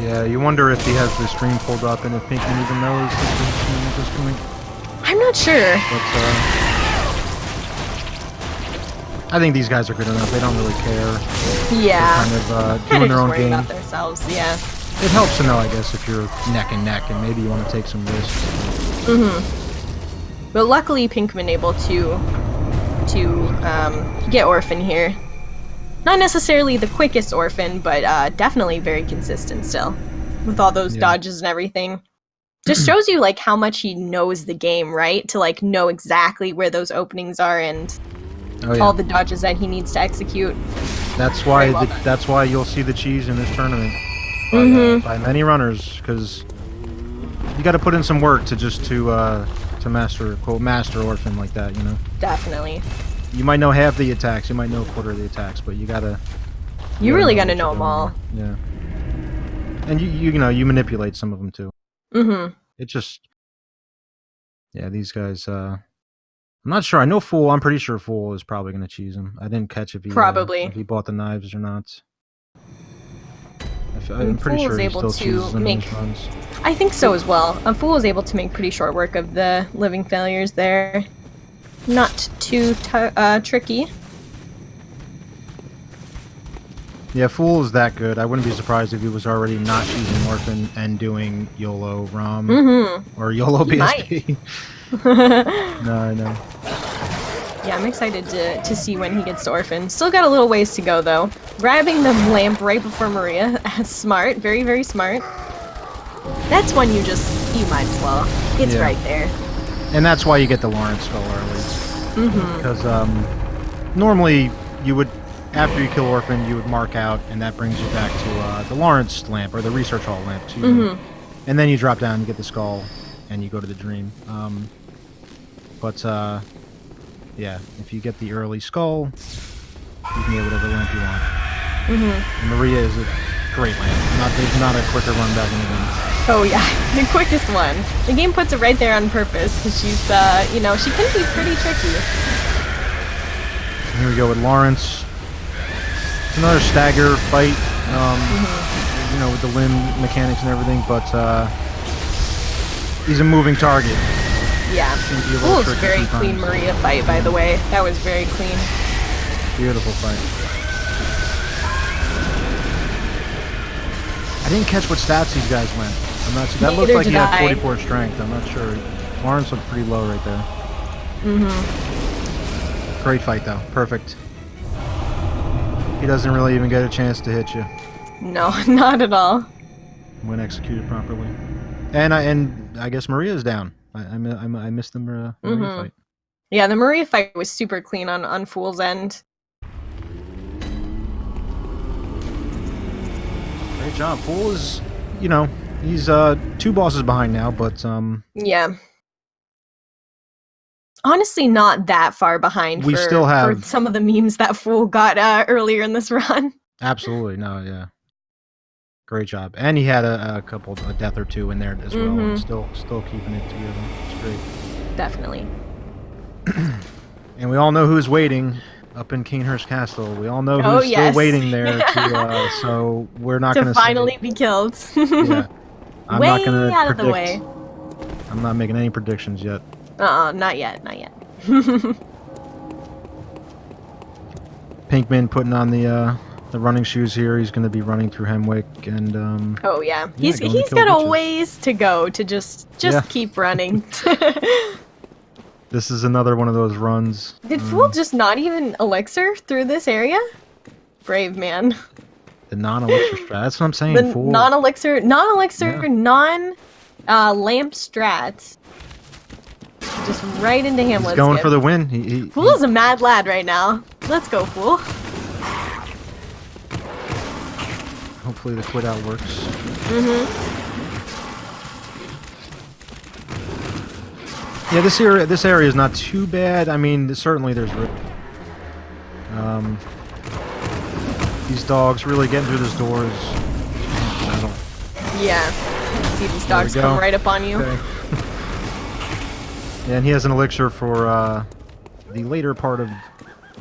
Yeah, you wonder if he has the stream pulled up and if Pinkman even knows he's been streaming at this point. I'm not sure. But, I think these guys are good enough. They don't really care. Yeah. They're kind of doing their own game. About themselves, yeah. It helps to know, I guess, if you're neck and neck and maybe you want to take some risks. But luckily, Pinkman able to get Orphan here. Not necessarily the quickest Orphan, but definitely very consistent still. With all those dodges and everything. Just shows you, like, how much he knows the game, right? To, like, know exactly where those openings are and all the dodges that he needs to execute. That's why that's why you'll see the cheese in this tournament by many runners, because you got to put in some work to master Orphan like that, Definitely. You might know half the attacks, you might know a quarter of the attacks, but you really gotta know them all. Yeah. And you manipulate some of them too. It just, these guys, I'm not sure. I know Fool, I'm pretty sure Fool is probably going to cheese him. I didn't catch if he bought the knives or not. I'm pretty sure he still cheeses them in his runs. I think so as well. Fool is able to make pretty short work of the living failures there. Not too tricky. Yeah, Fool is that good. I wouldn't be surprised if he was already not choosing Orphan and doing YOLO ROM or YOLO BSP. No, I know. Yeah, I'm excited to see when he gets to Orphan. Still got a little ways to go, though. Grabbing the lamp right before Maria. Smart. Very, very smart. That's one you might as well. It's right there. And that's why you get the Lawrence skull early. Because normally you would, after you kill Orphan, you would mark out, and that brings you back to the Lawrence lamp, or the Research Hall lamp, too. And then you drop down, you get the skull, and you go to the Dream. Yeah, if you get the early skull, you can get whatever lamp you want. And Maria is a great lamp. There's not a quicker run back in the game. Oh yeah, the quickest one. The game puts it right there on purpose, because she's, she can be pretty tricky. Here we go with Lawrence. It's another stagger fight, with the limb mechanics and everything, but he's a moving target. Yeah. Fool's very clean Maria fight, by the way. That was very clean. Beautiful fight. I didn't catch what stats these guys went. I'm not sure. That looked like he had 44 strength. I'm not sure. Lawrence looked pretty low right there. Great fight, though. Perfect. He doesn't really even get a chance to hit you. No, not at all. When executed properly. And I guess Maria's down. I missed the Maria fight. Yeah, the Maria fight was super clean on Fool's end. Great job. Fool is, you know, he's 2 bosses behind now, but yeah. Honestly, not that far behind. We still have for some of the memes that Fool got earlier in this run. Absolutely, no, yeah. Great job, and he had a death or 2 in there as well, and still keeping it together. It's great. Definitely. And we all know who's waiting up in Canehurst Castle. We all know who's still waiting there. So we're not going to finally be killed. Yeah, I'm not going to out of the way. I'm not making any predictions yet. Not yet. Pinkman putting on the running shoes here. He's going to be running through Hemwick, and oh yeah, he's got a ways to go to just keep running. This is another one of those runs. Did Fool just not even elixir through this area? Brave man. The non-elixir strat. That's what I'm saying. The Fool. non-elixir, non-lamp strats. Just right into him. He's going for the win. Fool is a mad lad right now. Let's go, Fool. Hopefully the quit out works. Yeah, this area is not too bad. I mean, certainly there's these dogs really getting through those doors. Yeah, see these dogs come right up on you. Okay. Yeah, and he has an elixir for the later part of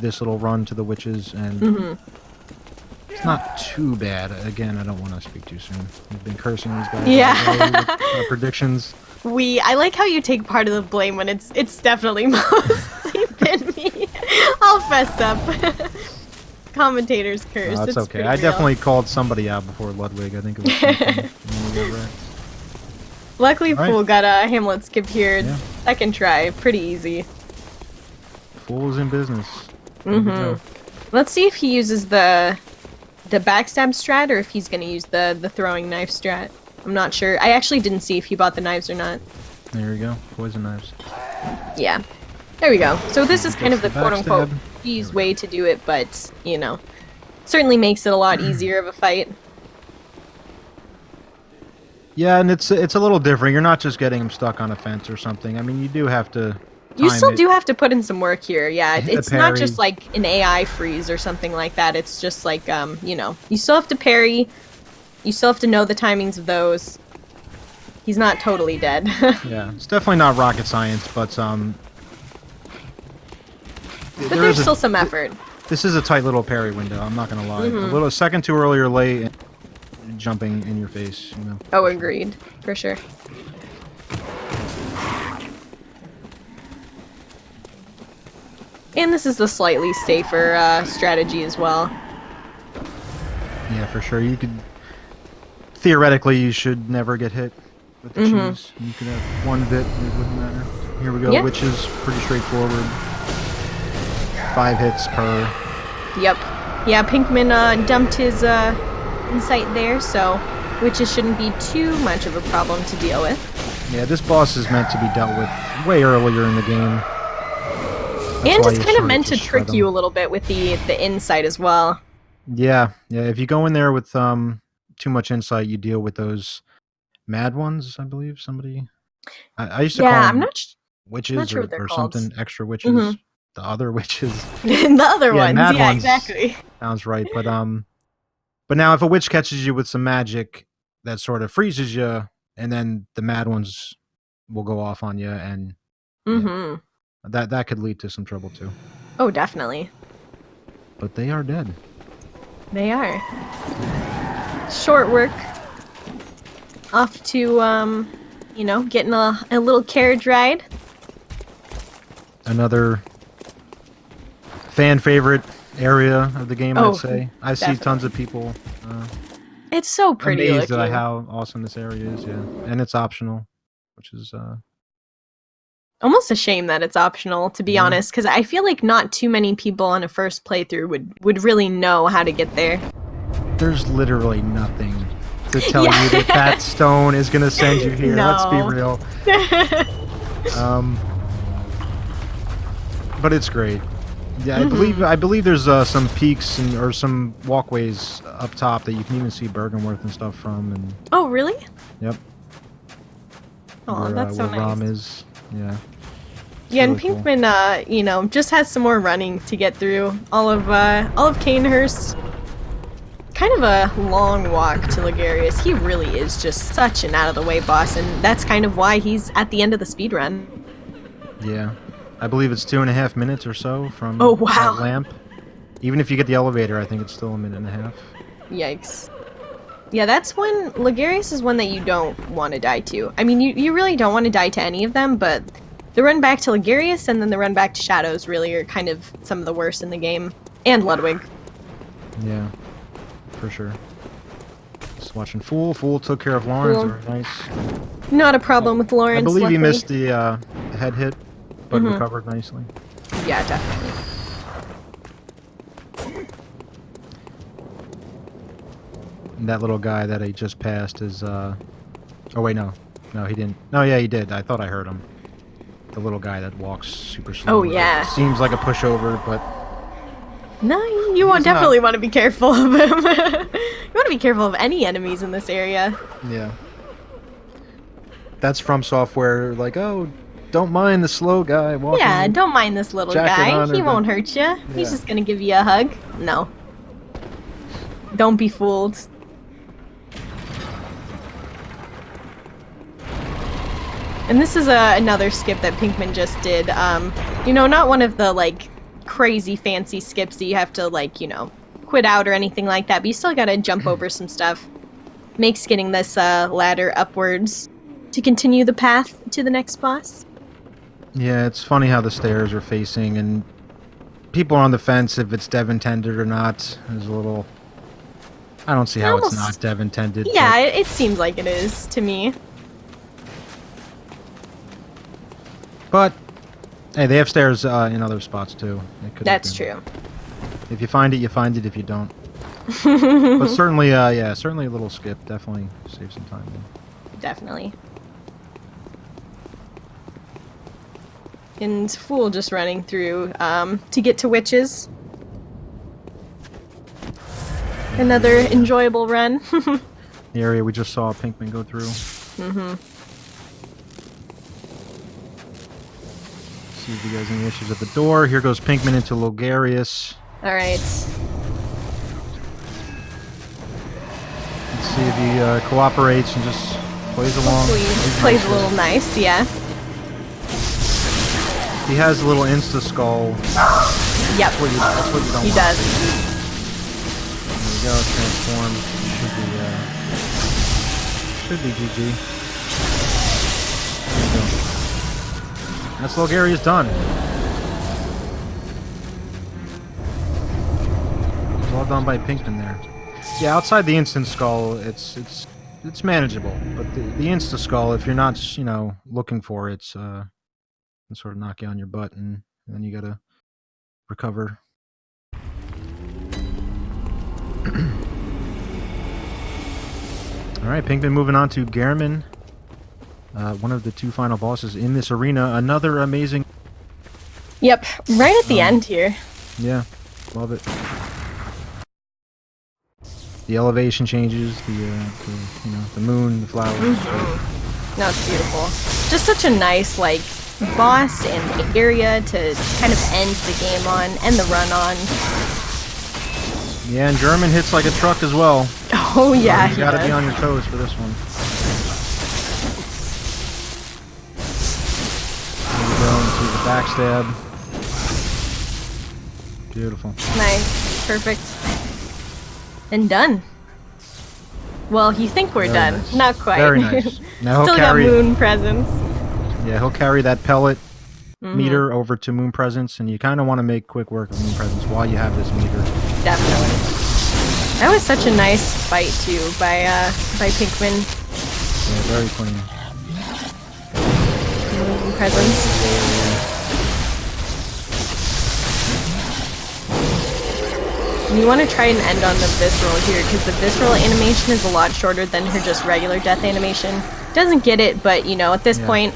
this little run to the witches, and it's not too bad. Again, I don't want to speak too soon. We've been cursing these guys. Yeah. With predictions. I like how you take part of the blame when it's definitely mostly been me. I'll fess up. Commentators curse. It's okay. I definitely called somebody out before Ludwig. I think it was Luckily, Fool got a Hamlet skip here. Yeah. Second try. Pretty easy. Fool's in business. Let's see if he uses the backstab strat or if he's going to use the throwing knife strat. I'm not sure. I actually didn't see if he bought the knives or not. There we go. Poison knives. Yeah. There we go. So this is kind of the quote-unquote easy way to do it, but, you know, certainly makes it a lot easier of a fight. Yeah, and it's a little different. You're not just getting him stuck on a fence or something. I mean, you do have to... You still do have to put in some work here, yeah. It's not just like an AI freeze or something like that. It's just like, you know, you still have to parry. You still have to know the timings of those. He's not totally dead. Yeah, it's definitely not rocket science, but there's still some effort. This is a tight little parry window, I'm not going to lie. A second too early or late, jumping in your face, you know. Oh, agreed. For sure. And this is the slightly safer strategy as well. Yeah, for sure. You could... Theoretically, you should never get hit with the cheese. You could have one bit, it wouldn't matter. Here we go, which is pretty straightforward. 5 hits per. Yep. Yeah, Pinkman dumped his insight there, so witches shouldn't be too much of a problem to deal with. Yeah, this boss is meant to be dealt with way earlier in the game. And it's kind of meant to trick you a little bit with the insight as well. Yeah, if you go in there with too much insight, you deal with those mad ones, I believe. Somebody... I used to call them witches or something, extra witches. The other witches. The other ones, yeah, ones exactly. Sounds right, but now if a witch catches you with some magic that sort of freezes you, and then the mad ones will go off on you, and that could lead to some trouble too. Oh, definitely. But they are dead. They are. Short work. Off to you know, getting a little carriage ride. Another fan favorite area of the game, I'd say. I see tons of people. It's so pretty amazed at how awesome this area is, yeah. And it's optional, which is almost a shame that it's optional, to be honest, because I feel like not too many people on a first playthrough would really know how to get there. There's literally nothing to tell you that stone is going to send you here. No. Let's be real. But it's great. Yeah, I believe there's some peaks or some walkways up top that you can even see Bergenworth and stuff from. And Oh, really? yep. Oh, that's so where nice. Rom is. Yeah. Yeah, and really cool. Pinkman, you know, just has some more running to get through. All of Canehurst. Kind of a long walk to Ligarius. He really is just such an out-of-the-way boss, and that's kind of why he's at the end of the speedrun. Yeah. I believe it's 2.5 minutes or so from Oh, wow. that lamp. Even if you get the elevator, I think it's still 1.5 minutes. Yikes. Yeah, that's when Ligarius is one that you don't want to die to. I mean, you really don't want to die to any of them, but the run back to Ligarius and then the run back to Shadows really are kind of some of the worst in the game. And Ludwig. Yeah, for sure. Just watching Fool. Fool took care of Lawrence. Fool. Very nice. Not a problem with Lawrence, I believe he luckily. missed the head hit, but recovered nicely. Yeah, definitely. And that little guy that I just passed is, oh wait, no. No, he didn't. No, yeah, he did. I thought I heard him. The little guy that walks super slow. Oh, yeah. Seems like a pushover, but... No, you He's definitely not. want to be careful of him. You want to be careful of any enemies in this area. Yeah. That's from Software, like, oh, don't mind the slow guy walking. Yeah, don't mind this little Jacket guy. on He or won't the- hurt you. He's Yeah. just gonna give you a hug. No. Don't be fooled. And this is another skip that Pinkman just did. You know, not one of the, like, crazy fancy skips that you have to, like, you know, quit out or anything like that, but you still gotta jump over some stuff. Makes getting this ladder upwards to continue the path to the next boss. Yeah, it's funny how the stairs are facing, and people are on the fence if it's dev intended or not. There's a little... I don't see how it's Almost- not dev intended. Yeah, it seems like it is to me. But hey, they have stairs in other spots too. It could have That's been. true. If you find it, you find it. If you don't, but certainly, yeah, certainly a little skip. Definitely save some time. Definitely. And Fool just running through to get to witches. Another enjoyable run. The area we just saw Pinkman go through. See if you guys any issues at the door. Here goes Pinkman into Logarius. Alright. Let's see if he cooperates and just plays along. Hopefully plays a little nice, yeah. He has a little insta skull. Yep, That's what you don't he want. does. There we go, transform. Should be GG. There we go. That's Logarius done. Well done by Pinkman there. Yeah, outside the instant skull, it's manageable. But the insta skull, if you're not, you know, looking for it, can sort of knock you on your butt, and then you gotta recover. All right, Pinkman moving on to Gehrman, one of the two final bosses in this arena. Another amazing. Yep, right at the end here. Yeah, love it. The elevation changes, the you know, the moon, the flowers. No, it's beautiful. Just such a nice, like, boss and area to kind of end the game on, end the run on. Yeah, and German hits like a truck as well. Oh yeah, You he gotta be does. on your toes for this one. There we go, into the backstab. Beautiful. Nice, perfect, and done. Well, you think we're Very done? nice. Not quite. Very nice. Now he'll Still carry. got moon presence. Yeah, he'll carry that pellet Mm-hmm. meter over to moon presence, and you kind of want to make quick work of moon presence while you have this meter. Definitely. That was such a nice fight too by Pinkman. Yeah, very clean. Moon presence. And you want to try and end on the visceral here, because the visceral animation is a lot shorter than her just regular death animation. Doesn't get it, but you know, at this Yeah. point,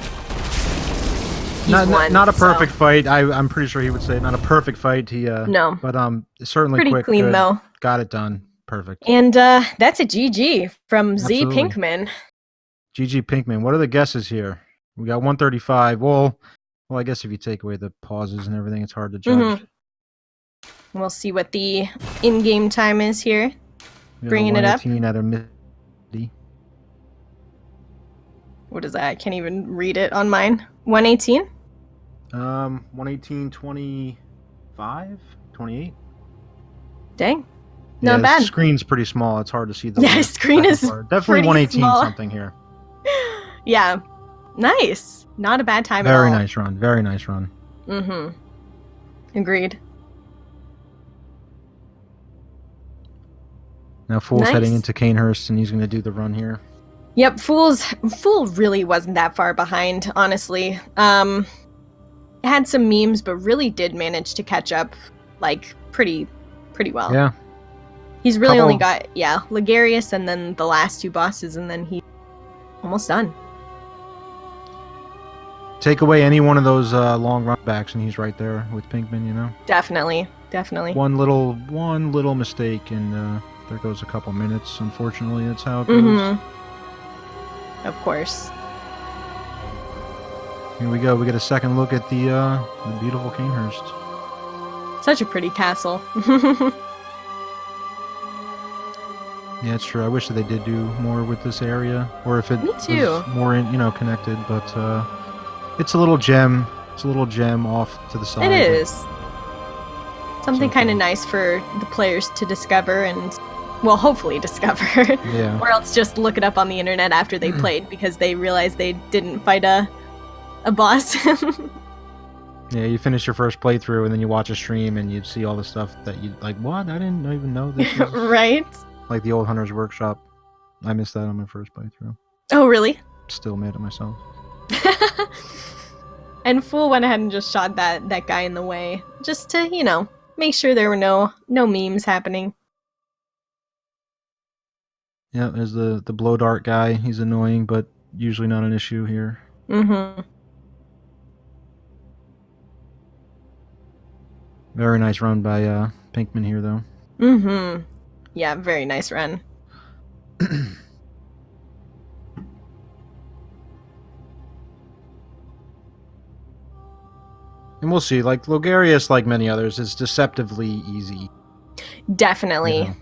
won. Not a perfect so. fight. I'm pretty sure he would say not a perfect fight. No. But certainly Pretty quick, clean good. though. Got it done. Perfect. And that's a GG from Z Absolutely. Pinkman. GG Pinkman. What are the guesses here? We got 135. Well, I guess if you take away the pauses and everything, it's hard to judge. We'll see what the in-game time is here. Bringing it up. 118 out of midi. What is that? I can't even read it on mine. 118? 118, 25, 28. Dang. Not bad. The screen's pretty small. It's hard to see the screen is part. Definitely pretty 118 small. something here. Yeah. Nice. Not a bad time Very at all. nice run. Very nice run. Agreed. Now Fool's heading into Canehurst, and he's going to do the run here. Yep, Fool really wasn't that far behind, honestly. Had some memes, but really did manage to catch up, like, pretty well. Yeah. He's really only got, Ligarius and then the last 2 bosses, and then he's almost done. Take away any one of those long run backs, and he's right there with Pinkman, you know? Definitely. One little mistake, and there goes a couple minutes, unfortunately. That's how it goes. Of course. Here we go. We get a second look at the beautiful Canehurst. Such a pretty castle. Yeah, it's true. I wish that they did do more with this area, or if it was more, connected. But it's a little gem. It's a little gem off to the side. It is something kind of nice for the players to discover and, well, hopefully discover. Yeah. Or else just look it up on the internet after they played because they realized they didn't fight a boss. Yeah, you finish your first playthrough and then you watch a stream and you see all the stuff that you like. What? I didn't even know this. Was... Right. Like the old Hunter's Workshop. I missed that on my first playthrough. Oh, really? Still mad at myself. And Fool went ahead and just shot that guy in the way, just to, make sure there were no memes happening. Yeah, there's the blow dart guy. He's annoying, but usually not an issue here. Very nice run by Pinkman here, though. Yeah, very nice run. And we'll see. Like Logarius, like many others, is deceptively easy. Definitely.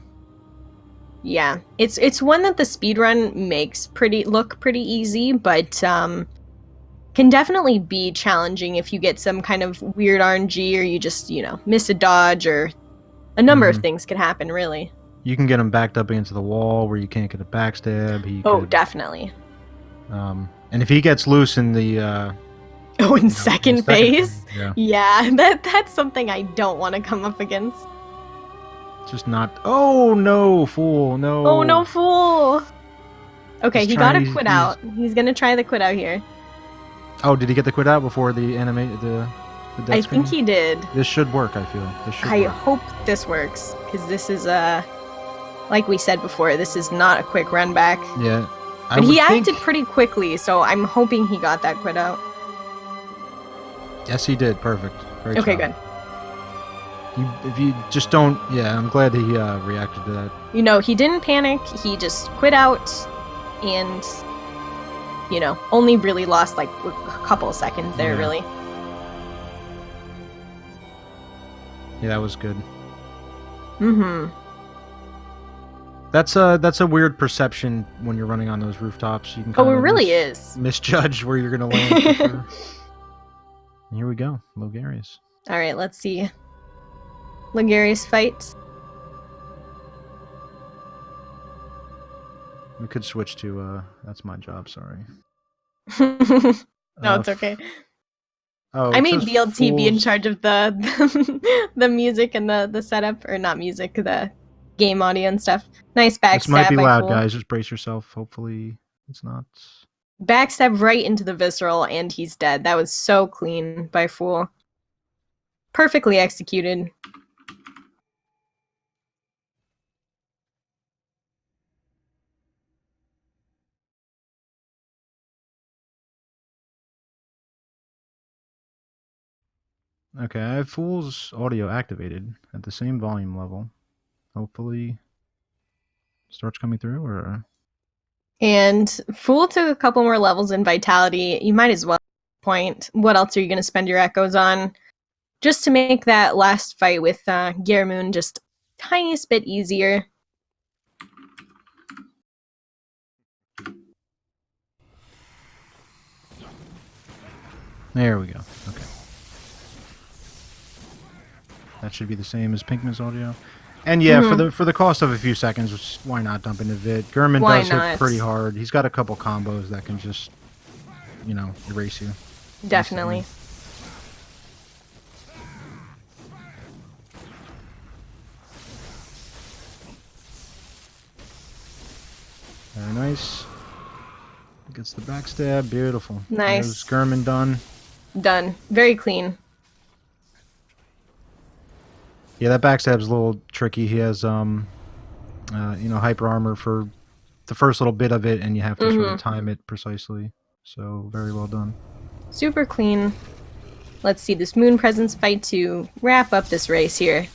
Yeah, it's one that the speedrun makes look pretty easy, but can definitely be challenging if you get some kind of weird RNG or you just miss a dodge, or a number of things can happen. Really. You can get him backed up against the wall where you can't get a backstab. Definitely. And if he gets loose in the in second phase, yeah, that's something I don't want to come up against. Just not. Oh no, Fool! No. Oh no, Fool! Okay, he got a quit out. He's gonna try the quit out here. Oh, did he get the quit out before the death I think he did. This should work. I feel. I hope this works, because this is like we said before, this is not a quick run back. Yeah. But he acted pretty quickly, so I'm hoping he got that quit out. Yes, he did. Perfect. Great okay, job. good. If you just don't, I'm glad he reacted to that. He didn't panic. He just quit out, and only really lost like a couple of seconds there, really. Yeah, that was good. That's a weird perception when you're running on those rooftops. You can it really is misjudge where you're gonna land. For sure. Here we go, Logarius. All right, let's see. Ligarius fight. We could switch to that's my job. Sorry. No, it's okay. Oh, I made BLT be in charge of the music and the setup, or not music, the game audio and stuff. Nice backstab. This might be loud, Fool. guys. Just brace yourself. Hopefully, it's not. Backstab right into the visceral, and he's dead. That was so clean by Fool. Perfectly executed. Okay, I have Fool's audio activated at the same volume level. Hopefully starts coming through, or... And Fool took a couple more levels in Vitality. You might as well point. What else are you going to spend your echoes on? Just to make that last fight with Gearmoon just tiniest bit easier. There we go. Okay. That should be the same as Pinkman's audio. And yeah, for the cost of a few seconds, why not dump into Vid? Gurman does hit pretty hard. He's got a couple combos that can just, you know, erase you. Definitely. Very nice. Gets the backstab. Beautiful. Nice. There's Gurman done. Done. Very clean. Yeah, that backstab's a little tricky. He has, you know, hyper armor for the first little bit of it, and you have to sort of time it precisely. So, very well done. Super clean. Let's see this Moon Presence fight to wrap up this race here.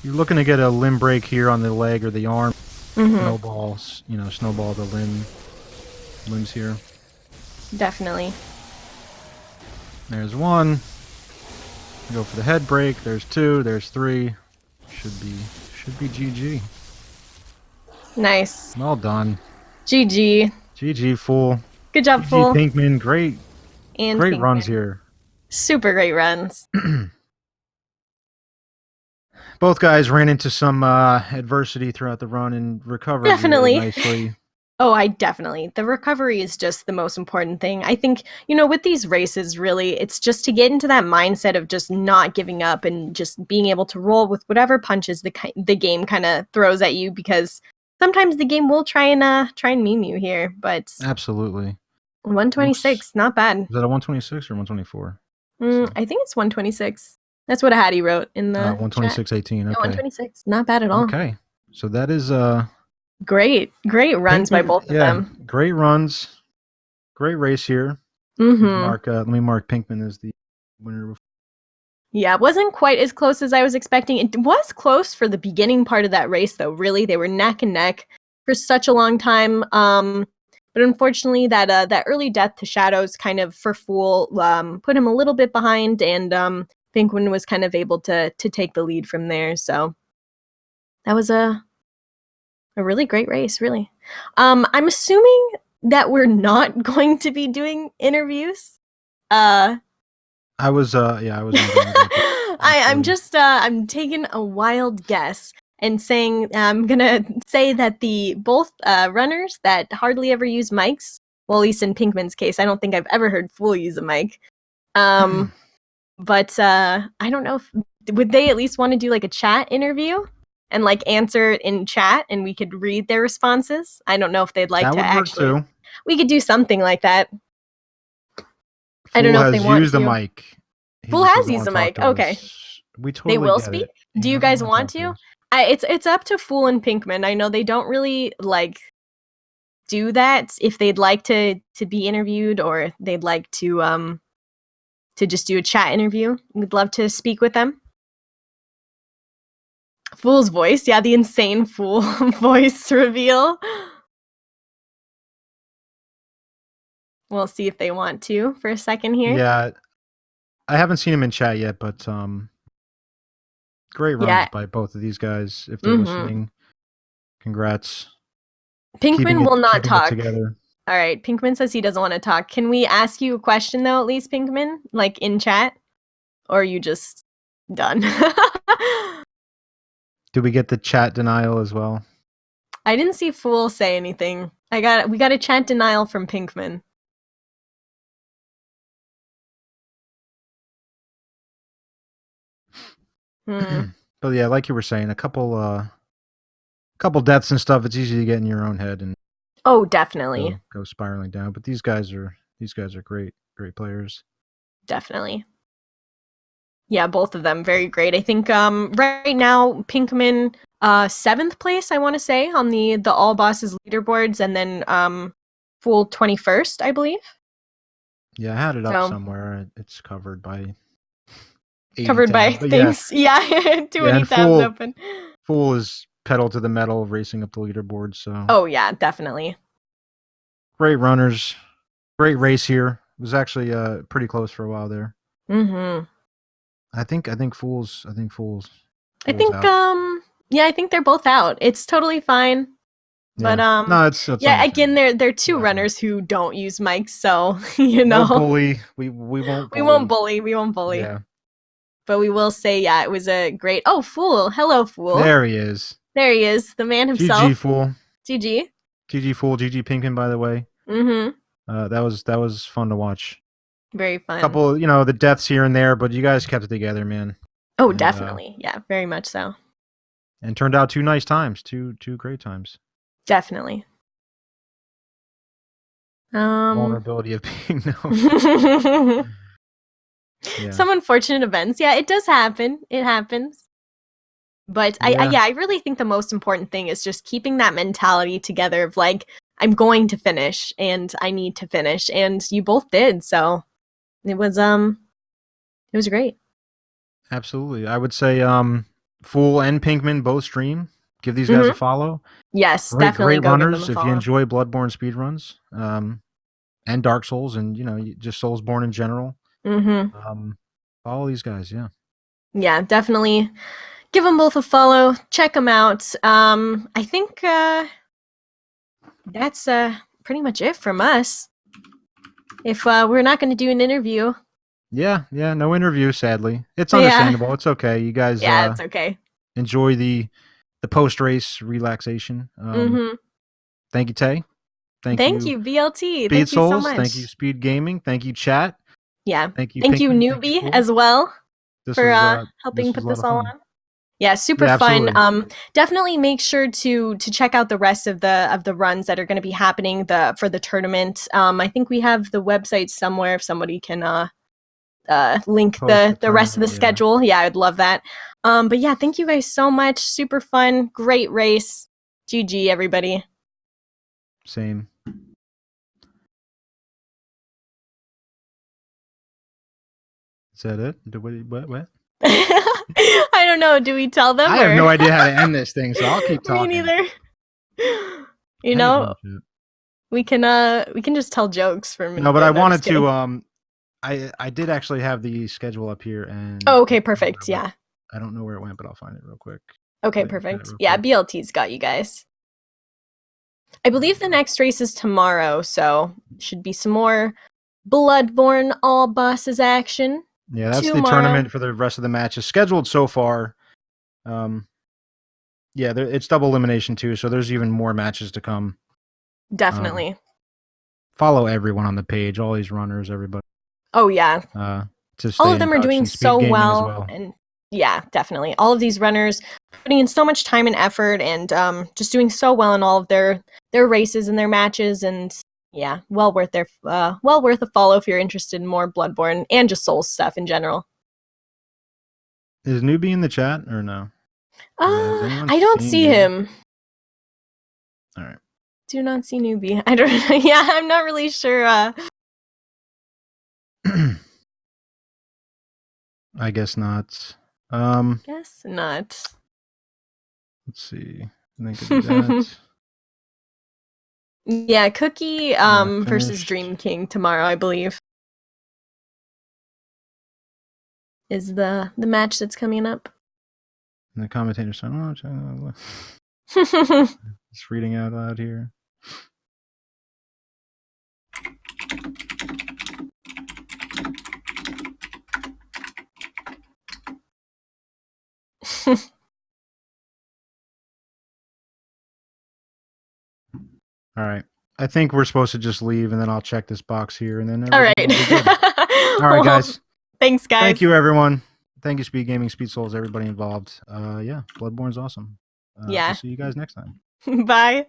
You're looking to get a limb break here on the leg or the arm. Snowballs, you know, snowball the limbs here. Definitely. There's one. Go for the head break. There's two. There's three. Should be GG. Nice. Well done. GG. GG, Fool. Good job, Fool. Pinkman. Great Pinkman. runs here. Super great runs. Both guys ran into some adversity throughout the run and recovered Definitely. really nicely. Oh, the recovery is just the most important thing. I think, you know, with these races, really, it's just to get into that mindset of just not giving up and just being able to roll with whatever punches the game kind of throws at you, because sometimes the game will try and meme you here, but absolutely. 126, not bad. Is that a 126 or 124? I think it's 126. That's what Hattie wrote in the 126.18. Okay. Yeah, 126. Not bad at all. Okay. So that is great runs by both of them. Great runs. Great race here. Let me mark Pinkman as the winner. Yeah, it wasn't quite as close as I was expecting. It was close for the beginning part of that race, though. Really, they were neck and neck for such a long time. But unfortunately, that early death to Shadows kind of for Fool put him a little bit behind, and Pinkman was kind of able to take the lead from there. So that was a really great race, really. I'm assuming that we're not going to be doing interviews. I was I'm taking a wild guess and saying I'm gonna say that the both runners that hardly ever use mics, well, at least in Pinkman's case, I don't think I've ever heard Fool use a mic. But I don't know if would they at least want to do like a chat interview and like answer in chat and we could read their responses. I don't know if they'd like that to would actually. Work too. We could do something like that. Fool I don't know if they want to. Used the mic. Fool has used the mic. Okay. We totally they will get speak. It. Do you guys want to? It's up to Fool and Pinkman. I know they don't really like do that if they'd like to be interviewed or they'd like to just do a chat interview. We'd love to speak with them. Fool's voice, yeah, the insane Fool voice reveal. We'll see if they want to for a second here. Yeah, I haven't seen him in chat yet, but great runs by both of these guys. If they're listening, congrats. Pinkman will not talk. Together. All right, Pinkman says he doesn't want to talk. Can we ask you a question though, at least, Pinkman, like in chat, or are you just done? Did we get the chat denial as well? I didn't see Fool say anything. We got a chat denial from Pinkman. But yeah, like you were saying, a couple deaths and stuff, it's easy to get in your own head and definitely go spiraling down. But these guys are great players. Definitely. Yeah, both of them very great. I think right now Pinkman 7th place, I want to say, on the all bosses leaderboards, and then Fool 21st, I believe. Yeah, I had it up So- somewhere. It's covered by 80 Covered by tabs, but things. Yeah, too many and tabs open. Fool is pedal to the metal, racing up the leaderboard. So Oh yeah, definitely. great runners, great race here. It was actually pretty close for a while there. Mm-hmm. I think Fool's I think out. yeah, I think they're both out. It's totally fine. Yeah. But No, it's yeah, again, understandable. they're two Yeah. runners who don't use mics, so you know. No bully. We won't bully. We won't bully. We won't bully. Yeah. But we will say, yeah, it was a great. Oh, Fool! Hello, Fool. There he is. There he is, the man himself. GG Fool. GG. GG Fool. GG Pinkman. By the way. Mm-hmm. That was fun to watch. Very fun. Couple, the deaths here and there, but you guys kept it together, man. Oh, And, definitely. Yeah, very much so. And turned out 2 nice times, two great times. Definitely. Vulnerability of being known. Yeah. Some unfortunate events. Yeah, it does happen. It happens. But I really think the most important thing is just keeping that mentality together of like, I'm going to finish and I need to finish. And you both did. So it was great. Absolutely. I would say Fool and Pinkman both stream. Give these guys a follow. Yes, definitely great go runners give them a if follow. you enjoy Bloodborne speedruns. And Dark Souls and just Soulsborne in general. Follow these guys, yeah. Yeah, definitely give them both a follow. Check them out. I think that's pretty much it from us. If we're not going to do an interview. Yeah, no interview, sadly. It's understandable. Yeah. It's okay. You guys yeah, it's okay. Enjoy the post-race relaxation. Thank you, Tay. Thank you, BLT. Speed Thank Souls. You so much. Thank you, SpeedGaming. Thank you, chat. Yeah. Thank you, Newbie, as well, for helping put this all on. Yeah, super fun. Definitely make sure to check out the rest of the runs that are going to be happening for the tournament. I think we have the website somewhere if somebody can link the rest of the schedule. Yeah, I'd love that. But yeah, thank you guys so much. Super fun, great race. GG, everybody. Same. Is that it? What? I don't know. Do we tell them? I have no idea how to end this thing, so I'll keep talking. Me neither. We can just tell jokes for a minute. No, but I wanted to. I did actually have the schedule up here, and oh, okay, perfect. Yeah. I don't know where it went, but I'll find it real quick. Okay, perfect. Yeah, BLT's got you guys. I believe the next race is tomorrow, so should be some more Bloodborne all bosses action. Yeah, that's the tournament for the rest of the matches scheduled so far. Yeah, it's double elimination too, so there's even more matches to come. Definitely. Follow everyone on the page, all these runners, everybody. Oh yeah. All of them are doing so well, and yeah, definitely. All of these runners putting in so much time and effort, and just doing so well in all of their races and their matches, and yeah, well worth a follow if you're interested in more Bloodborne and just Souls stuff in general. Is Newbie in the chat or no? I don't see him. All right. Do not see Newbie. I don't. Yeah, I'm not really sure. I guess not. Guess not. Let's see. I think I did that. Yeah, Cookie versus Dream King tomorrow, I believe, is the match that's coming up. And the commentator said, just reading out loud here. All right. I think we're supposed to just leave, and then I'll check this box here, and then all right. All right, guys. Thanks, guys. Thank you, everyone. Thank you, SpeedGaming, Speed Souls, everybody involved. Yeah, Bloodborne's awesome. Yeah. We'll see you guys next time. Bye.